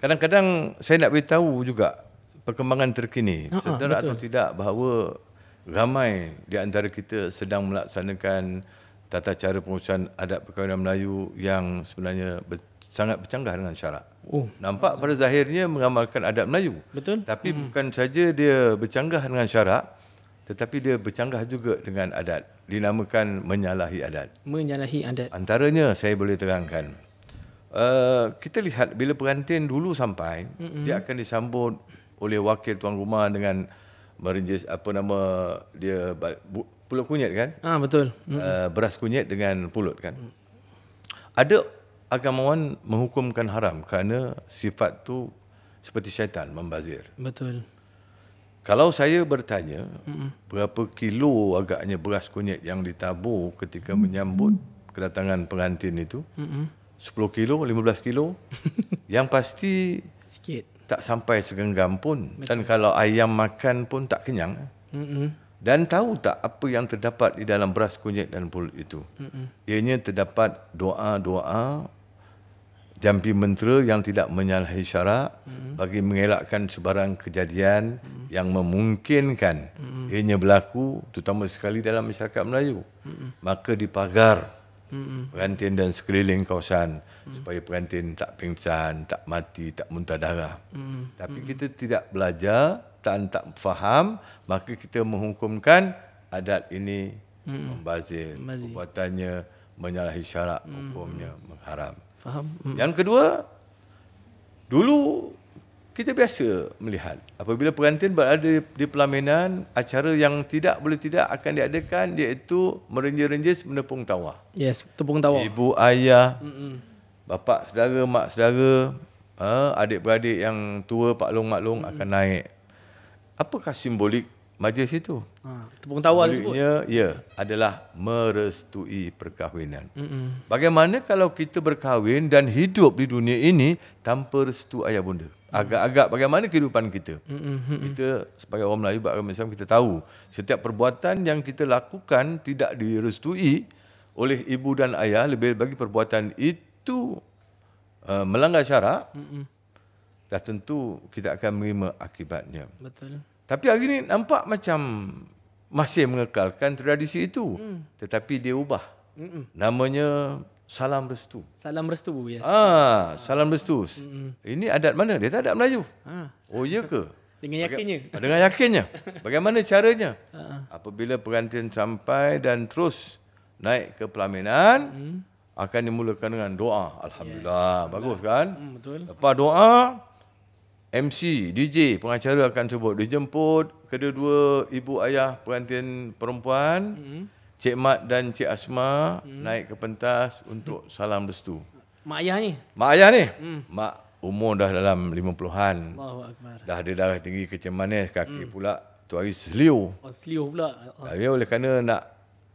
Kadang-kadang saya nak beritahu juga perkembangan terkini, sedar atau tidak bahawa ramai di antara kita sedang melaksanakan tata cara pengurusan adat perkahwinan Melayu yang sebenarnya sangat bercanggah dengan syarak. Nampak pada zahirnya mengamalkan adat Melayu. Betul. Tapi bukan saja dia bercanggah dengan syarak, tetapi dia bercanggah juga dengan adat. Dinamakan menyalahi adat. Menyalahi adat. Antaranya saya boleh terangkan. Kita lihat bila pengantin dulu sampai, dia akan disambut oleh wakil tuan rumah dengan merenjis apa nama dia, pulut kunyit kan? Betul. Beras kunyit dengan pulut kan? Ada agamawan menghukumkan haram kerana sifat tu seperti syaitan, membazir. Betul. Kalau saya bertanya berapa kilo agaknya beras kunyit yang ditabur ketika menyambut kedatangan pengantin itu, 10 kilo, 15 kilo, yang pasti sikit. Tak sampai segenggam pun. Dan kalau ayam makan pun tak kenyang. Dan tahu tak apa yang terdapat di dalam beras kunyit dan pulut itu? Ianya terdapat doa-doa jampi mentera yang tidak menyalahi syarak bagi mengelakkan sebarang kejadian yang memungkinkan ianya berlaku, terutama sekali dalam masyarakat Melayu. Maka dipagar pengantin dan sekeliling kawasan supaya pengantin tak pingsan, tak mati, tak muntah darah. Tapi kita tidak belajar dan tak faham, maka kita menghukumkan adat ini membazir, perbuatannya menyalahi syarak, hukumnya mengharam. Faham? Yang kedua, dulu kita biasa melihat apabila pengantin berada di pelaminan, acara yang tidak boleh tidak akan diadakan, iaitu merenjis-renjis menepung tawar. Yes, tepung tawar. Ibu, ayah, bapa saudara, mak saudara, adik-beradik yang tua, paklong-maklong akan naik. Apakah simbolik majlis itu? Tepung tawar tersebut. Ya, adalah merestui perkahwinan. Bagaimana kalau kita berkahwin dan hidup di dunia ini tanpa restu ayah bunda? Agak-agak bagaimana kehidupan kita? Kita sebagai orang Melayu beragama Islam, kita tahu setiap perbuatan yang kita lakukan tidak direstui oleh ibu dan ayah, lebih bagi perbuatan itu melanggar syarak, dah tentu kita akan menerima akibatnya. Betul. Tapi hari ini nampak macam masih mengekalkan tradisi itu, tetapi dia ubah. Namanya salam restu. Salam restu, ya. Salam restu. Ini adat mana? Dia tak adat Melayu. Oh, ya ke? Dengan yakinnya. Dengan yakinnya. Bagaimana caranya? Apabila pengantin sampai dan terus naik ke pelaminan, akan dimulakan dengan doa. Alhamdulillah. Bagus kan? Betul. Lepas doa, MC, DJ, pengacara akan sebut. Dijemput kedua-dua ibu ayah pengantin perempuan, Cik Mat dan Cik Asma naik ke pentas untuk salam restu. Mak ayah ni? Mak ayah ni? Mak umur dah dalam 50-an. Allahu Akbar. Dah ada darah tinggi, kecil manis, kaki pula tu hari seliu. Seliu pula. Dia oleh kerana nak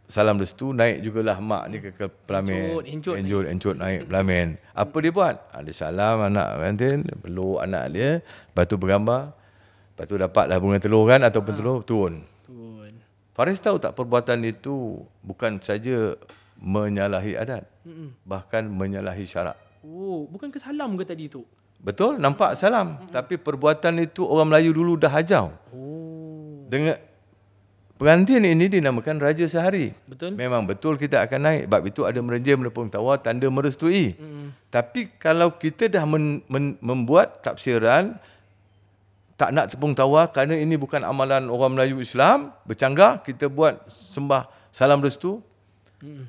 salam restu, naik jugalah mak ni ke pelamin. Encut naik pelamin. Apa dia buat? Dia salam anak pengantin, peluk anak dia, lepas tu bergambar, lepas tu dapatlah bunga telur kan, ataupun telur, turun. Faris tahu tak perbuatan itu bukan saja menyalahi adat, bahkan menyalahi syarak. Oh, bukan ke salam ke tadi tu? Betul, nampak salam. Tapi perbuatan itu orang Melayu dulu dah hajau. Dengan pengantin ini dinamakan Raja Sehari. Betul. Memang betul kita akan naik. Sebab itu ada merenjam menepung tawar, tanda merestui. Tapi kalau kita dah membuat tafsiran, tak nak tepung tawar kerana ini bukan amalan orang Melayu Islam, bercanggah, kita buat sembah salam restu.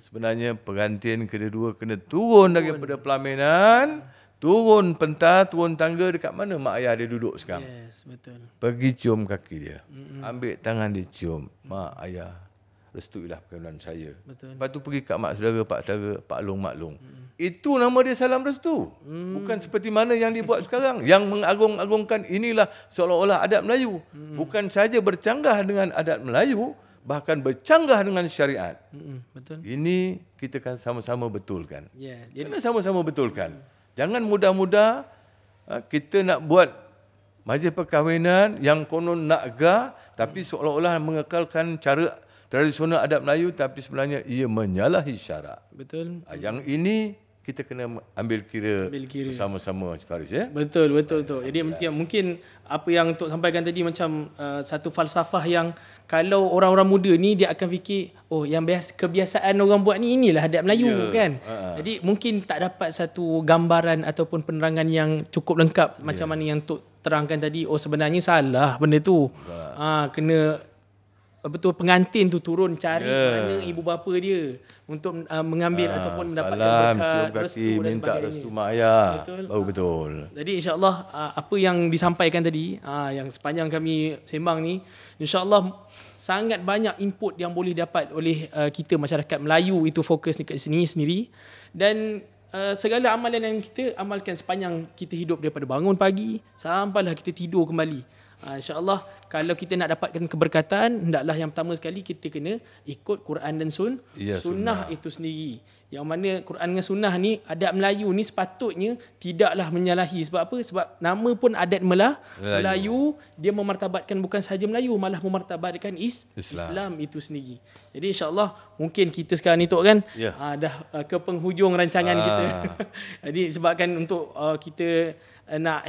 Sebenarnya pengantin kedua-dua kena turun daripada pelaminan, turun pentas, turun tangga dekat mana mak ayah dia duduk sekarang. Yes, betul. Pergi cium kaki dia. Ambil tangan dia cium. Mak ayah, restuilah perkahwinan saya. Betul. Lepas tu pergi kat mak saudara, pak saudara, pak long, mak long. Itu nama dia salam restu. Bukan seperti mana yang dibuat sekarang. Yang mengagung-agungkan inilah seolah-olah adat Melayu. Bukan saja bercanggah dengan adat Melayu, bahkan bercanggah dengan syariat. Betul. Ini kita kan sama-sama betulkan. Yeah, Kena sama-sama betulkan. Jangan mudah-mudah kita nak buat majlis perkahwinan yang konon nak gah, tapi seolah-olah mengekalkan cara tradisional adat Melayu, tapi sebenarnya ia menyalahi syarak. Betul. Yang ini kita kena ambil kira bersama-sama, Faris, ya. Betul tu. Jadi mungkin apa yang Tok sampaikan tadi macam satu falsafah yang kalau orang-orang muda ni dia akan fikir, oh yang kebiasaan orang buat ni inilah adat Melayu, kan. Jadi mungkin tak dapat satu gambaran ataupun penerangan yang cukup lengkap macam mana yang Tok terangkan tadi. Oh sebenarnya salah benda tu. Kena betul pengantin tu turun cari mana ibu bapa dia untuk mengambil ataupun mendapatkan berkat, restu dan minta sebagainya. restu mak ayah. Betul. Baru betul. Jadi insya-Allah apa yang disampaikan tadi yang sepanjang kami sembang ni, insya-Allah sangat banyak input yang boleh dapat oleh kita masyarakat Melayu itu fokus dekat sini sendiri, dan segala amalan yang kita amalkan sepanjang kita hidup daripada bangun pagi sampailah kita tidur kembali. InsyaAllah kalau kita nak dapatkan keberkatan, hendaklah yang pertama sekali kita kena ikut Quran dan sunnah itu sendiri. Yang mana Quran dan sunnah ni, adat Melayu ni sepatutnya tidaklah menyalahi. Sebab apa? Sebab nama pun adat Melayu, dia memartabatkan bukan sahaja Melayu, malah memartabatkan Islam itu sendiri. Jadi insyaAllah mungkin kita sekarang ni Tok kan dah ke penghujung rancangan kita. Jadi sebabkan untuk kita nak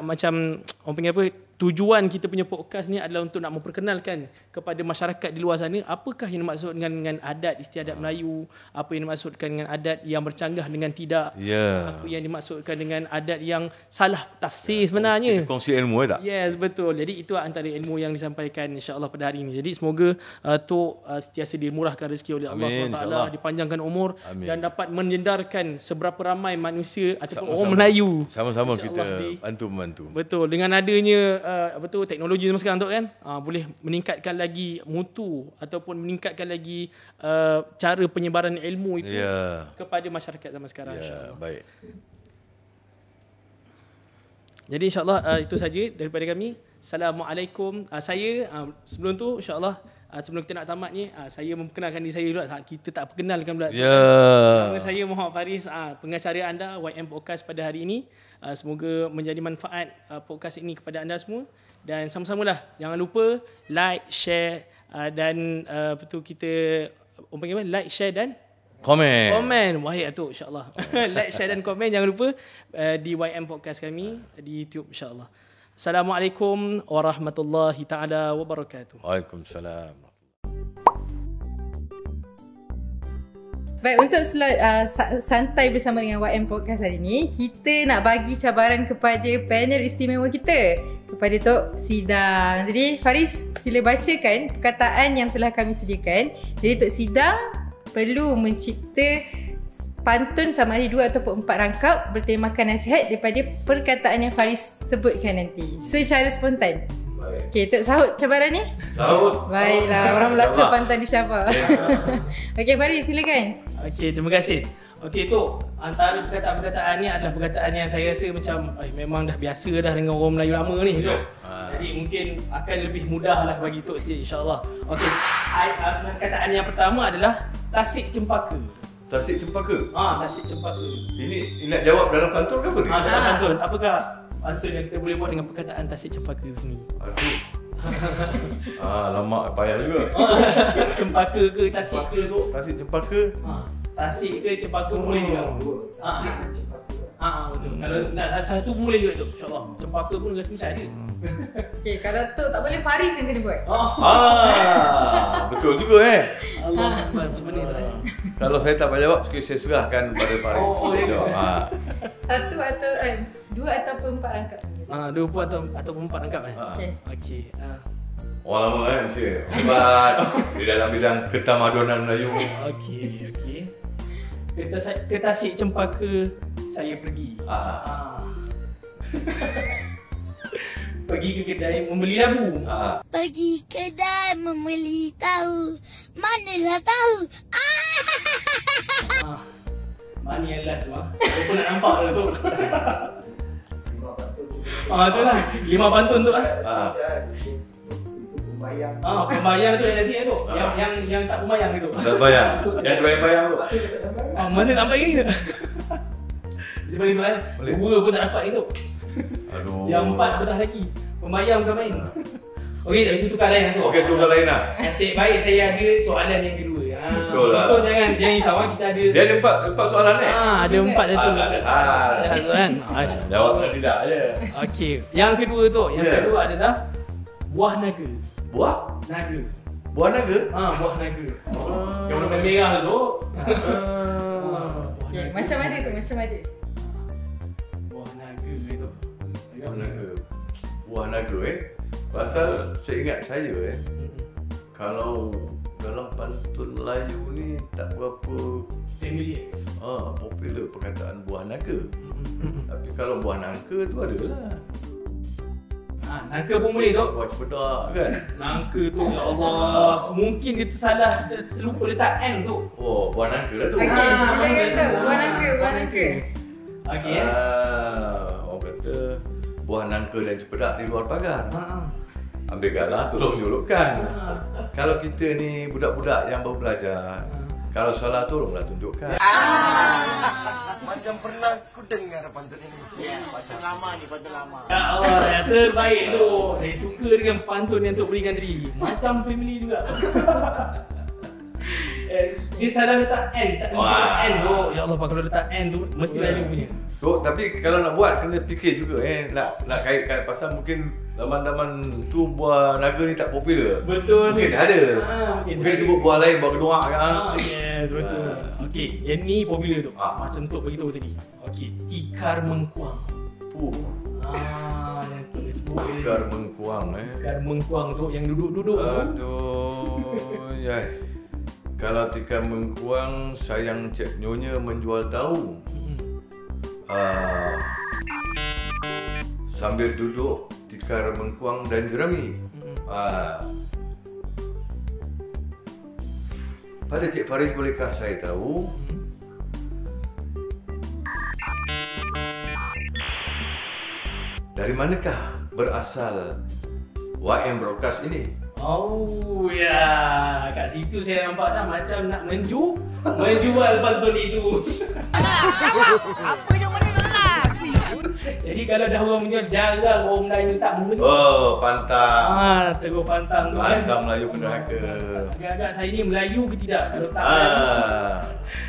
macam orang panggil apa, tujuan kita punya podcast ni adalah untuk nak memperkenalkan kepada masyarakat di luar sana apakah yang dimaksud dengan adat istiadat Melayu, apa yang dimaksudkan dengan adat yang bercanggah dengan tidak, apa yang dimaksudkan dengan adat yang salah tafsir sebenarnya. Kita kongsi ilmu tak? Yes, betul. Jadi itu antara ilmu yang disampaikan insya-Allah pada hari ini. Jadi semoga Tok sentiasa dimurahkan rezeki oleh Allah SWT, dipanjangkan umur dan dapat menyendarkan seberapa ramai manusia ataupun orang Melayu. Sama-sama kita bantu-membantu. Betul. Dengan adanya teknologi zaman sekarang tu kan, boleh meningkatkan lagi mutu ataupun meningkatkan lagi cara penyebaran ilmu itu kepada masyarakat zaman sekarang, insya-Allah. Baik. Jadi insya-Allah itu saja daripada kami. Assalamualaikum. Saya sebelum tu insya-Allah sebelum kita nak tamat ni, saya memperkenalkan diri saya dulu. Kita tak perkenalkan pula. Nama saya Muhammad Faris, pengacara anda YM Podcast pada hari ini. Semoga menjadi manfaat podcast ini kepada anda semua, dan sama-samalah jangan lupa like, share dan kita panggil apa? Like, share dan komen. Wahai tu insya-Allah. Like, share dan komen jangan lupa di YM Podcast kami di YouTube insya-Allah. Assalamualaikum warahmatullahi taala wabarakatuh. Waalaikumsalam. Baik, untuk slot santai bersama dengan YM Podcast hari ini, kita nak bagi cabaran kepada panel istimewa kita, kepada Tok Sidang. Jadi Faris, sila bacakan perkataan yang telah kami sediakan. Jadi Tok Sidang perlu mencipta pantun sama ada 2 ataupun 4 rangkap bertemakan nasihat daripada perkataan yang Faris sebutkan nanti secara spontan. Okey, Tok sahut cabaran ni? Sahut. Baiklah, orang Melaka pantang disyafar. Okey Faris, silakan. Okey, terima kasih. Okey tu, antara perkataan-perkataan ni adalah perkataan yang saya rasa macam memang dah biasa dah dengan orang Melayu lama ni tu. Jadi mungkin akan lebih mudah lah bagi Tok sikit insya-Allah. Okey. Perkataan yang pertama adalah tasik cempaka. Tasik cempaka. Tasik cempaka. Ini nak jawab dalam pantun ke apa ni? Dalam pantun. Apakah pantun yang kita boleh buat dengan perkataan tasik cempaka sendiri? Aduh. Lama payah juga. Cempaka ke tasik ke tu? Tasik cempaka. Tasik ke cempaka boleh juga. Betul. Kalau nak satu boleh juga tu. InsyaAllah. Cempaka pun rasa macam ada. Okay, kalau tu tak boleh Faris yang kena buat. Betul juga Allah, macam mana tu? Kalau saya tak jawab, saya serahkan pada Faris. Satu atau dua ataupun empat rangkap. Dua ataupun empat rangkap Okey. Orang lama mesti hebat di dalam bidang ketamadunan Melayu. Okey. Ke tasik cempaka saya pergi. Pergi ke kedai membeli labu. Pergi kedai membeli tahu. Manalah tahu. Mana yang last tu? Aku pun nak nampak tu. Tu lah. 5 pantun tu pembayang tu yang nanti tu. Yang tak pembayang tu. Tak bayang. Yang bayang tu. Masa tak bayang ni tu. Macam mana tu Boleh. 2 pun tak dapat ni tu. Aduh. Yang 4 betah lagi. Pembayang bukan main. Okey, itu tukar lain tu. Okey, tukar lain lah. Nasib baik saya ada soalan yang kedua. Betul lah. Betul, jangan risau kita ada. Dia ada 4 soalan ni. Ada 4 satu. Ada hal. Kan? Jawab tidak je. Okey, yang kedua tu, kedua adalah buah naga. Buah? Naga. Buah naga? Buah naga. Yang warna merah tu. Okay, macam mana tu? Buah naga tu. Buah naga. Buah naga Pasal saya ingat kalau dalam pantun Melayu ni tak berapa familiar. Popular perkataan buah naga. Tapi kalau buah nangka tu adalah. Nangka pun boleh tu. Buah cepedak kan? Nangka tu, ya Allah. Mungkin dia terlupa letak N tu. Buah nangka lah tu. Okey, silakan tu. Buah nangka. Okey. Orang kata buah nangka dan cepedak di luar pagar. Ambil galah, tolong nyolokkan. Kalau kita ni budak-budak yang baru belajar, kalau salah tolonglah tunjukkan. Macam pernah ku dengar pantun ini. Pantun lama. Ya Allah, yang terbaik tu. Saya suka dengan pantun yang Tok berikan tadi. Macam family juga. Dia salah letak N, tak kena N tu. Ya Allah, kalau letak N tu mesti lain punya. Tapi kalau nak buat kena fikir juga nak kaitkan pasal mungkin zaman-zaman tu buah naga ni tak popular. Betul. Mungkin ada. Mungkin sebut buah lain, buah kedua kan. Yes, betul. Okey, yang ni popular tu. Macam Tok beritahu tadi. Okey, tikar mengkuang. Yang tu dia sebut. Tikar mengkuang Tikar mengkuang tu yang duduk-duduk tu. Aduh. Kalau tikar mengkuang, sayang Cik Nyonya menjual tahu. Sambil duduk, tikar mengkuang dan jerami. Pada Cik Faris, bolehkah saya tahu dari manakah berasal YM Broadcast ini? Kat situ saya nampak dah macam nak menjual pantun itu. Apa yang mana nak? Jadi kalau dah orang menjual, jarang orang Melayu tak menjual. Pantang. Tegur pantang tu. Pantang Melayu penerhaka. Agak-agak saya ni Melayu ke tidak? Kalau tak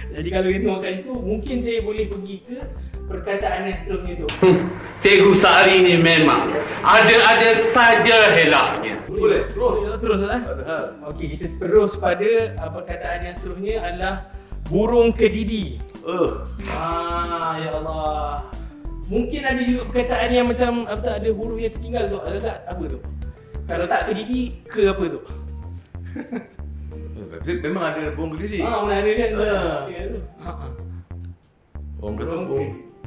jadi kalau kita tengok kat situ, mungkin saya boleh pergi ke perkataan yang seterusnya tu. Cikgu Sari ni memang ada saja helahnya. Boleh? Terus lah. Okey, kita terus pada perkataan yang seterusnya adalah burung kedidi. Ya Allah. Mungkin ada juga perkataan yang macam ada huruf yang tertinggal tu. Agak apa tu? Kalau tak kedidi, ke apa tu? Memang ada burung kelidi. Mana ada kan? Orang kata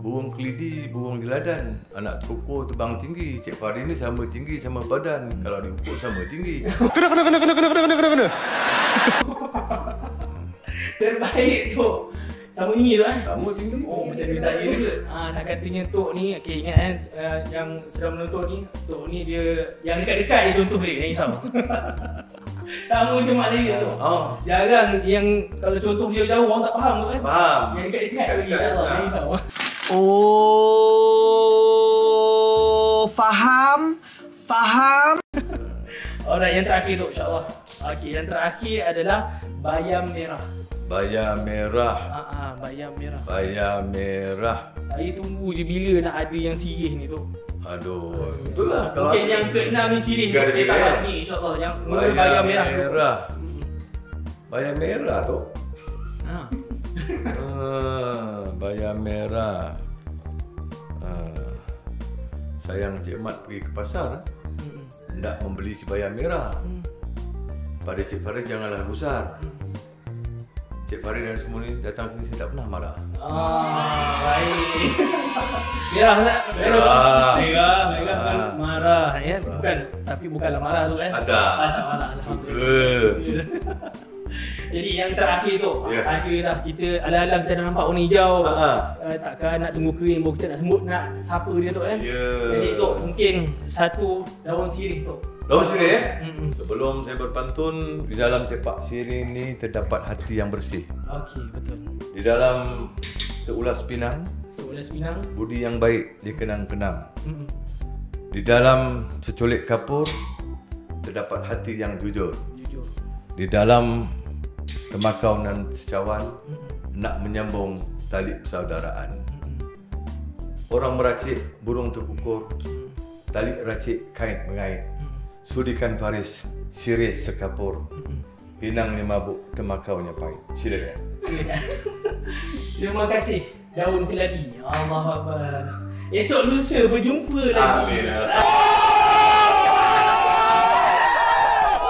burung kelidi, burung jeladan. Anak toko terbang tinggi. Cik Fahri ni sama tinggi sama badan. Kalau diukur sama tinggi. Kena. Terbaik tu. Sama tinggi tu Sama tinggi. Oh macam dia tanya juga. Nak katanya Tok ni, okey ingat kan yang sedang menonton ni, Tok ni dia yang dekat-dekat dia contoh dia, jangan risau. Sama macam mak saya tu. Jarang yang kalau contoh dia jauh orang tak faham tu kan. Faham. Yang dekat-dekat lagi insya-Allah, jangan risau. Oh, faham? Alright, yang terakhir tu insya-Allah. Okey, yang terakhir adalah bayam merah. Bayam merah. Bayam merah. Bayam merah. Saya tunggu je bila nak ada yang sirih ni tu. Aduh, itulah kalau Mungkin yang ke-6 ni sirih. Tiga Saya sirih, tak eh? ni insya-Allah yang mula bayam merah. Bayam merah tu. Ha. Bayam merah. Sayang Cik Mat pergi ke pasar. Hendak membeli si bayam merah. Pada Cik Faris janganlah gusar. Cik Faris dan semua ni datang sini saya tak pernah marah. Baik. Merah tak? Merah. Merah bukan marah ya. Bukan, tapi bukanlah marah tu kan. Ada. Tak marah. Alhamdulillah. Jadi yang terakhir tu, akhir dah kita alang-alang kita dah nampak warna hijau. Takkan nak tunggu kering baru kita nak sembut nak sapa dia tu kan. Jadi tu mungkin satu daun sirih tu. Daun sirih Sebelum saya berpantun, di dalam tepak sirih ni terdapat hati yang bersih. Okey, betul. Di dalam seulas pinang, Seulas pinang. budi yang baik dikenang-kenang. Di dalam seculik kapur terdapat hati yang jujur. Jujur. Di dalam temakau dan secawan nak menyambung tali persaudaraan. Orang meracik, burung terkukur, tali racik, kain mengait. Sudikan Faris, sirih sekapur, pinangnya mabuk, temakaunya pahit. Silakan. Terima kasih daun keladi. Allahuakbar. Esok lusa berjumpa lagi. Amin.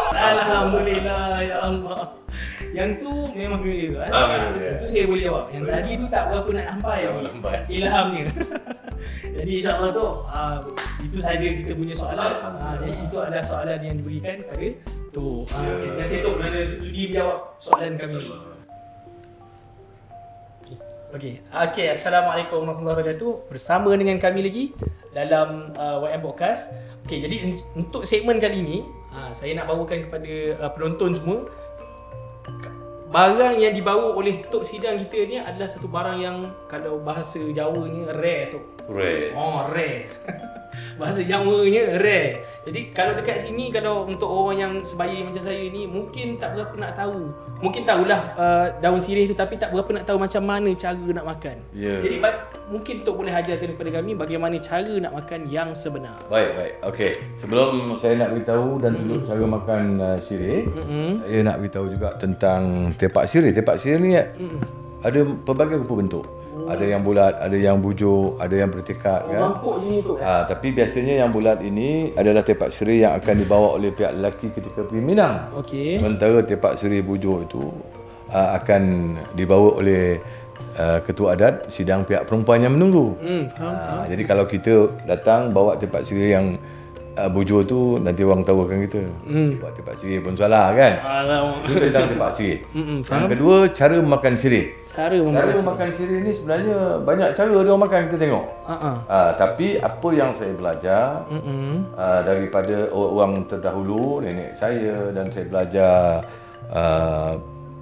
Alhamdulillah ya Allah. Yang tu memang familiar kan? Itu saya boleh jawab. Yang tadi tu tak berapa nak sampai ilhamnya. Jadi insya-Allah tu itu saja kita punya soalan. Jadi itu adalah soalan yang diberikan kepada tu. Terima kasih tu kerana sudi menjawab soalan kami. Okey, assalamualaikum warahmatullahi wabarakatuh. Bersama dengan kami lagi dalam YM Podcast. Okey, jadi untuk segmen kali ini, saya nak bawakan kepada penonton semua barang yang dibawa oleh Tok Sidang kita ni adalah satu barang yang kalau bahasa Jawanya rare tu. Rare. Rare. Bahasa Jawanya rare. Jadi kalau dekat sini, kalau untuk orang yang sebaya macam saya ni, mungkin tak berapa nak tahu. Mungkin tahulah daun sirih tu, tapi tak berapa nak tahu macam mana cara nak makan. Jadi mungkin Tok boleh ajarkan kepada kami bagaimana cara nak makan yang sebenar. Baik. Okey. Sebelum saya nak beritahu dan tunjuk cara makan sirih, saya nak beritahu juga tentang tepak sirih. Tepak sirih ni ada pelbagai rupa bentuk. Ada yang bulat, ada yang bujur, ada yang bertekak kan. Mangkuk je ni tu. Tapi biasanya yang bulat ini adalah tepak sirih yang akan dibawa oleh pihak lelaki ketika pergi Minang. Okey. Sementara tepak sirih bujur itu akan dibawa oleh ketua adat sidang pihak perempuan yang menunggu. Faham. Jadi kalau kita datang bawa tepak sirih yang bujur tu, nanti orang tahu akan kita. Buat tepak sirih pun salah kan. Itu tentang tepak sirih. Yang kedua, cara makan sirih. Cara makan sirih ni sebenarnya banyak cara dia orang makan, kita tengok. Tapi apa yang saya belajar daripada orang terdahulu, nenek saya, dan saya belajar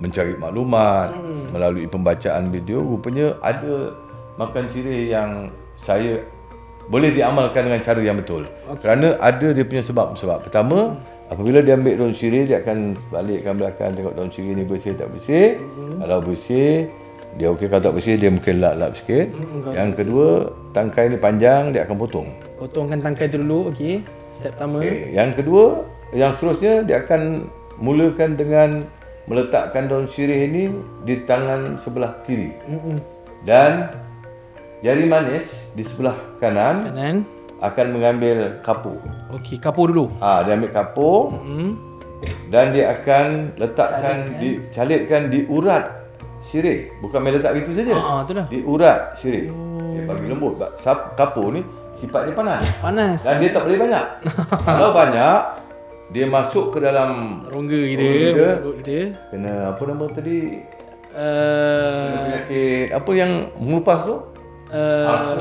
mencari maklumat melalui pembacaan video, rupanya ada makan sirih yang saya boleh diamalkan dengan cara yang betul. Kerana ada dia punya sebab-sebab. Pertama, apabila dia ambil daun sirih, dia akan balikkan belakang tengok daun sirih ni bersih tak bersih. Kalau bersih, dia okey. Kalau tak bersih, dia mungkin lap-lap sikit. Yang kedua, tangkai ni panjang, dia akan potong. Potongkan tangkai tu dulu, okey. Step pertama. Yang kedua, yang seterusnya, dia akan mulakan dengan meletakkan daun sirih ini di tangan sebelah kiri. Dan jari manis di sebelah kanan akan mengambil kapur. Okey, kapur dulu. Dia ambil kapur dan dia akan letakkan, dicalitkan di urat sirih. Bukan main letak gitu saja. Itulah. Di urat sirih. Dia bagi lembut. Kapur ni sifat dia panas. Dan dia tak boleh banyak. Kalau banyak, dia masuk ke dalam rongga kita. Kena apa nama tadi? Penyakit apa yang mengelupas tu?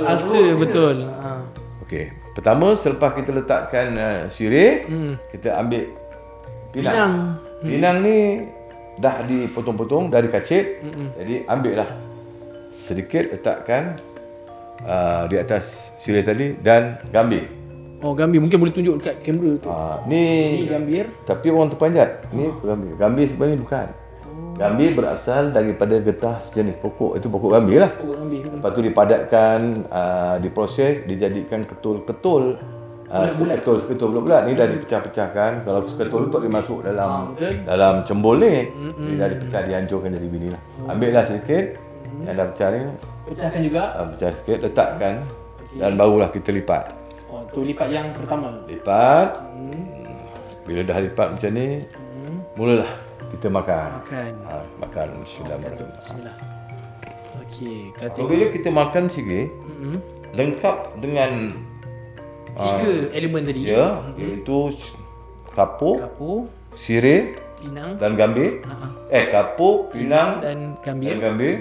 Ulcer betul. Okey. Pertama, selepas kita letakkan sirih, kita ambil pinang. Pinang ni dah dipotong-potong, dah dikacip. Jadi ambil lah sedikit, letakkan di atas sirih tadi dan gambir. Oh, gambir mungkin boleh tunjuk dekat kamera tu. Ni gambir. Tapi orang terpanjat. Ni gambir. Gambir sebenarnya bukan. Gambir berasal daripada getah sejenis pokok. Itu pokok gambir lah. Pokok gambir. Lepas tu dipadatkan, diproses, dijadikan ketul-ketul. Seketul bulat-bulat. Ni dah dipecah-pecahkan. Kalau seketul tu dimasuk dalam cembul ni. Dia dah dipecah, dihancurkan jadi bini lah. Ambil lah sedikit. Yang dah pecah ni. Pecahkan juga. Pecah sikit, letakkan. Dan barulah kita lipat. Oh, tu lipat yang pertama. Lipat. Bila dah lipat macam ni, mulalah kita makan. Makan. Bismillahirrahmanirrahim. Bismillah. Okey, Bila kita makan sirih, lengkap dengan 3 elemen tadi. Ya, iaitu kapur, sirih, pinang dan gambir. Kapur, pinang dan gambir.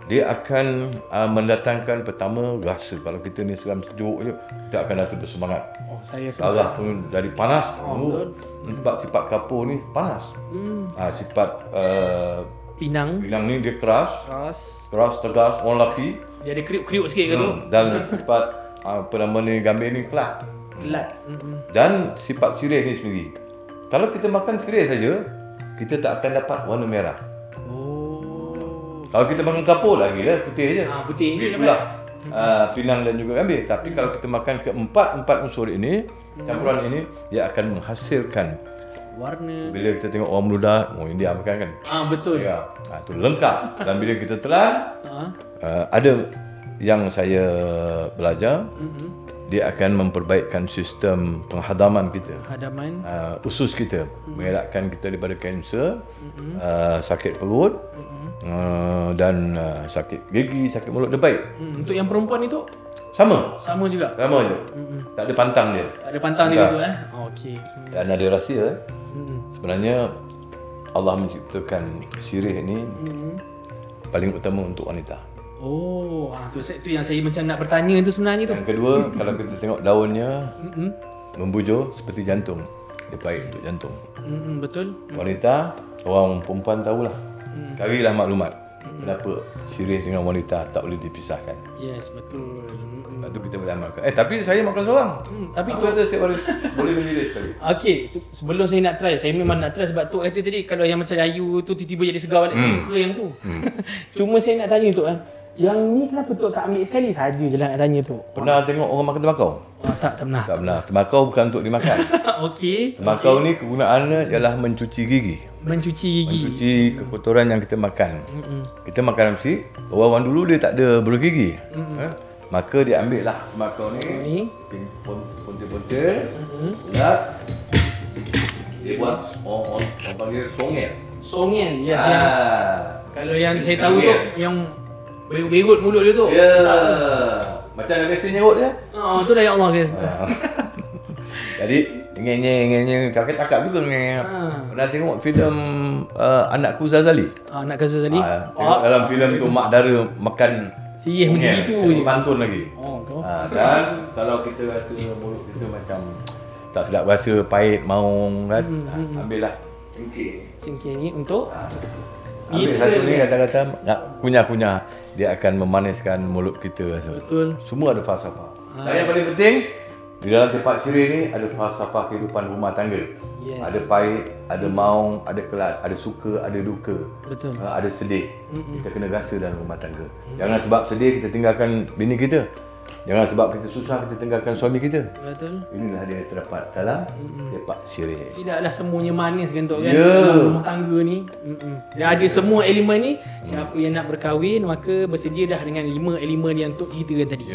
Dia akan mendatangkan pertama rasa. Kalau kita ni seram sejuk je, kita akan rasa bersemangat. Oh, saya darah pun dari panas. Betul. Sebab sifat kapur ni panas. Sifat pinang ni dia keras, tegas, orang lelaki. Dia ada kriuk-kriuk sikit ke tu? Dan sifat gambir ni kelat. Dan sifat sirih ni sendiri. Kalau kita makan sirih saja, kita tak akan dapat warna merah. Kalau kita makan kapur lagi lah, putih je. Putih je itulah pinang dan juga gambir. Tapi kalau kita makan keempat unsur ini, campuran ini, dia akan menghasilkan warna. Bila kita tengok orang muda, India makan kan? Betul. Ya, itu lengkap. Dan bila kita telan, ada yang saya belajar, dia akan memperbaikkan sistem penghadaman kita. Usus kita, mengelakkan kita daripada kanser, sakit perut, dan sakit gigi, sakit mulut dia baik. Untuk yang perempuan itu sama juga. Sama je. Tak ada pantang dia. Tak ada pantang dia tu okey. Dan ada rahsia. Sebenarnya Allah menciptakan sirih ni paling utama untuk wanita. Tu yang saya macam nak bertanya tu sebenarnya tu. Yang kedua, kalau kita tengok daunnya membujur seperti jantung. Dia baik untuk jantung. Betul. Wanita, orang perempuan tahulah. Carilah maklumat. Kenapa sirih dengan wanita tak boleh dipisahkan. Yes, betul. Lepas tu kita boleh amalkan. Tapi saya makan seorang. Tapi tu ada saya boleh menjelis sekali. Okey, sebelum saya nak try, saya memang nak try sebab Tok kata tadi kalau yang macam Ayu tu tiba-tiba jadi segar balik, saya suka yang tu. Cuma saya nak tanya Tok yang ni kenapa Tok tak ambil sekali saja je lah nak tanya Tok. Pernah tengok orang makan tembakau? Tak pernah. Tak pernah. Tembakau bukan untuk dimakan. Okey. Tembakau ni kegunaannya ialah mencuci gigi. Mencuci kekotoran yang kita makan. Kita makan nasi, orang dulu dia tak ada belah gigi. Maka dia ambil lah tembakau ni, puntil-puntil, bulat. Dia buat orang panggil songel. Songel, ya. Kalau yang saya tahu tu yang berut mulut dia tu. Ya. Macam ada biasa nyerut je. Tu dah ya Allah guys. Jadi ngeng cakap juga ngeng. Pernah tengok filem Anakku Zazali? Anakku Zazali. Tengok dalam filem tu mak dara makan sirih macam itu je. Pantun lagi. Dan kalau kita rasa mulut kita macam tak sedap, rasa pahit, maung kan, ambillah cengkeh ni untuk ambil satu ni, kata-kata kunyah-kunyah, dia akan memaniskan mulut kita rasa. Betul. Semua ada falsafah. Dan yang paling penting, di dalam tempat sirih ni ada falsafah kehidupan rumah tangga. Yes. Ada pahit, ada maung, ada kelat, ada suka, ada duka. Betul. Ada sedih. Kita kena rasa dalam rumah tangga. Jangan sebab sedih kita tinggalkan bini kita. Jangan sebab kita susah kita tinggalkan suami kita. Betul. Inilah dia terdapat dalam tempat sirih. Tidaklah semuanya manis kan Tok kan, dalam rumah tangga ni. Dan ada semua elemen ni. Siapa yang nak berkahwin maka bersedia dah dengan 5 elemen yang Tok ceritakan tadi.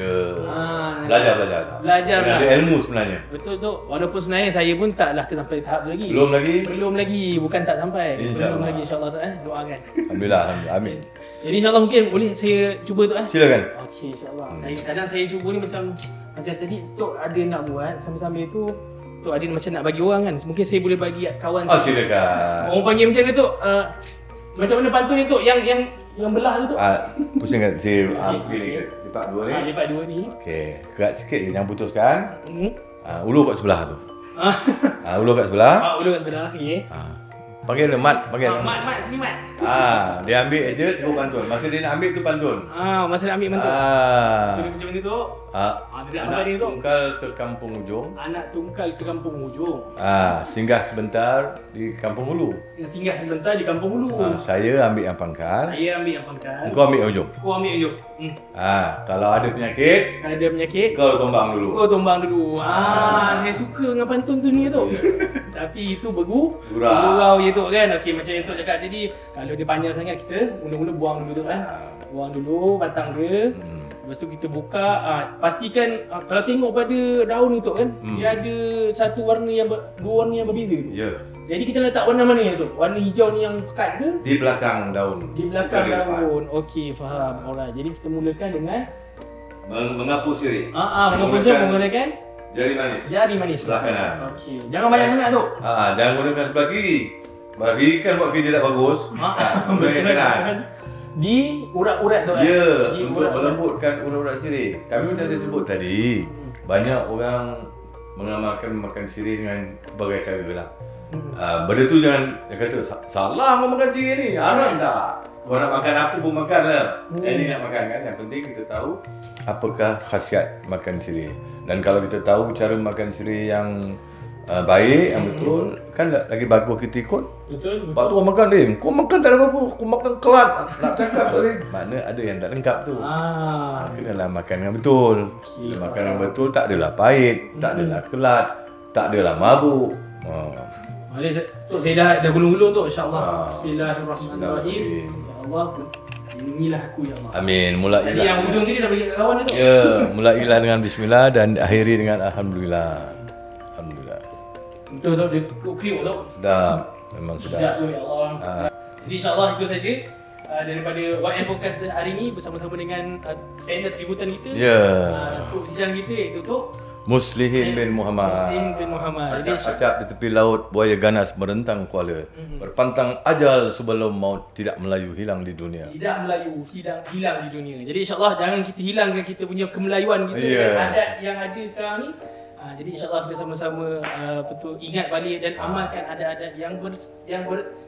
Belajar ada ilmu sebenarnya. Betul Tok. Walaupun sebenarnya saya pun taklah sampai tahap tu lagi. Belum lagi, bukan tak sampai. Belum lagi insya-Allah Tok doakan. Alhamdulillah, amin. Jadi insya-Allah mungkin boleh saya cuba Tok Silakan. Okey insya-Allah. Saya cuba ni macam tadi Tok ada nak buat sambil-sambil tu Tok ada macam nak bagi orang kan. Mungkin saya boleh bagi kawan saya. Silakan. Orang panggil macam ni Tok Macam mana pantun ni Tok? Yang belah tu Tok? Pusing kat si pilih lipat dua ni. Lipat dua ni. Okey, kerat sikit je jangan putuskan. Hmm. Ulu kat sebelah tu. Ulu kat sebelah. Ulu kat sebelah. Okey. Panggil dia Mat, panggil dia. Mat sini Mat. Dia ambil je terus pantun. Masa dia nak ambil tu pantun. Masa nak ambil pantun. Dia macam mana tu? Dia nak apa dia tu? Tungkal ke kampung ujung. Anak tungkal ke kampung ujung. Singgah sebentar di kampung hulu. Singgah sebentar di kampung hulu. Saya ambil yang pangkal. Saya ambil yang pangkal. Kau ambil yang ujung. Kau ambil ujung. Kalau ada penyakit, kau tombang dulu. Saya suka dengan pantun tu ni tu. Tapi itu bergurau je tu kan. Okey, macam yang Tok cakap tadi, kalau dia panjang sangat kita mula-mula buang dulu tu kan. Buang dulu batang dia. Lepas tu kita buka, pastikan kalau tengok pada daun ni Tok kan, dia ada satu warna yang dua warna yang berbeza tu. Ya. Jadi kita letak warna mana ni tu? Warna hijau ni yang pekat ke? Di belakang daun. Di belakang daun. Okey, faham. Alright. Jadi kita mulakan dengan mengapu sirih. mengapu sirih menggunakan jari manis. Sebelah kanan. Okey. Jangan banyak sangat tu. Jangan gunakan sebelah kiri. Sebelah kiri kan buat kerja tak bagus. Gunakan kanan. Di urat-urat tu kan? Ya, untuk melembutkan urat-urat sirih. Tapi macam saya sebut tadi, banyak orang mengamalkan makan sirih dengan berbagai cara lah. Benda tu jangan kata salah kau makan sirih ni, haram tak? Kau nak makan apa pun makan lah. Ini nak makan kan, yang penting kita tahu apakah khasiat makan sirih. Dan kalau kita tahu cara makan sirih yang baik, yang betul, kan lagi bagus kita ikut. Betul. Pak tu orang makan dia, kau makan tak ada apa-apa, kau makan kelat, nak cakap tak boleh. Mana ada yang tak lengkap tu. Kenalah makan yang betul. Makan yang betul tak adalah pahit, tak adalah kelat, tak adalah mabuk. Tok, saya dah gulung-gulung Tok, insya-Allah. Bismillahirrahmanirrahim. Ya Allah, lindungilah aku ya Allah. Amin. Mulailah. Tadi yang hujung tadi dah bagi kat kawan tu. Ya, mulailah dengan bismillah dan akhiri dengan alhamdulillah. Alhamdulillah. Betul Tok, dia kriuk Tok. Sedap. Memang sedap. Sedap tu ya Allah. Jadi insya-Allah itu saja daripada YM Podcast hari ini bersama-sama dengan panel tributan kita. Ya. Tok sidang kita iaitu Tok Muslihin bin Muhammad. Muslihin bin Muhammad. Acap di tepi laut buaya ganas merentang kuala. Berpantang ajal sebelum maut tidak melayu hilang di dunia. Tidak melayu hilang di dunia. Jadi insya-Allah jangan kita hilangkan kita punya kemelayuan kita, adat yang ada sekarang ni. Jadi insya-Allah kita sama-sama betul ingat balik dan amalkan adat-adat yang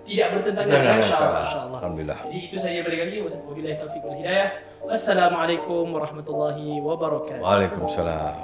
tidak bertentangan dengan insya-Allah. Alhamdulillah. Jadi itu saja daripada kami. Wabillahi taufiq wal hidayah. Wassalamualaikum warahmatullahi wabarakatuh. Waalaikumsalam.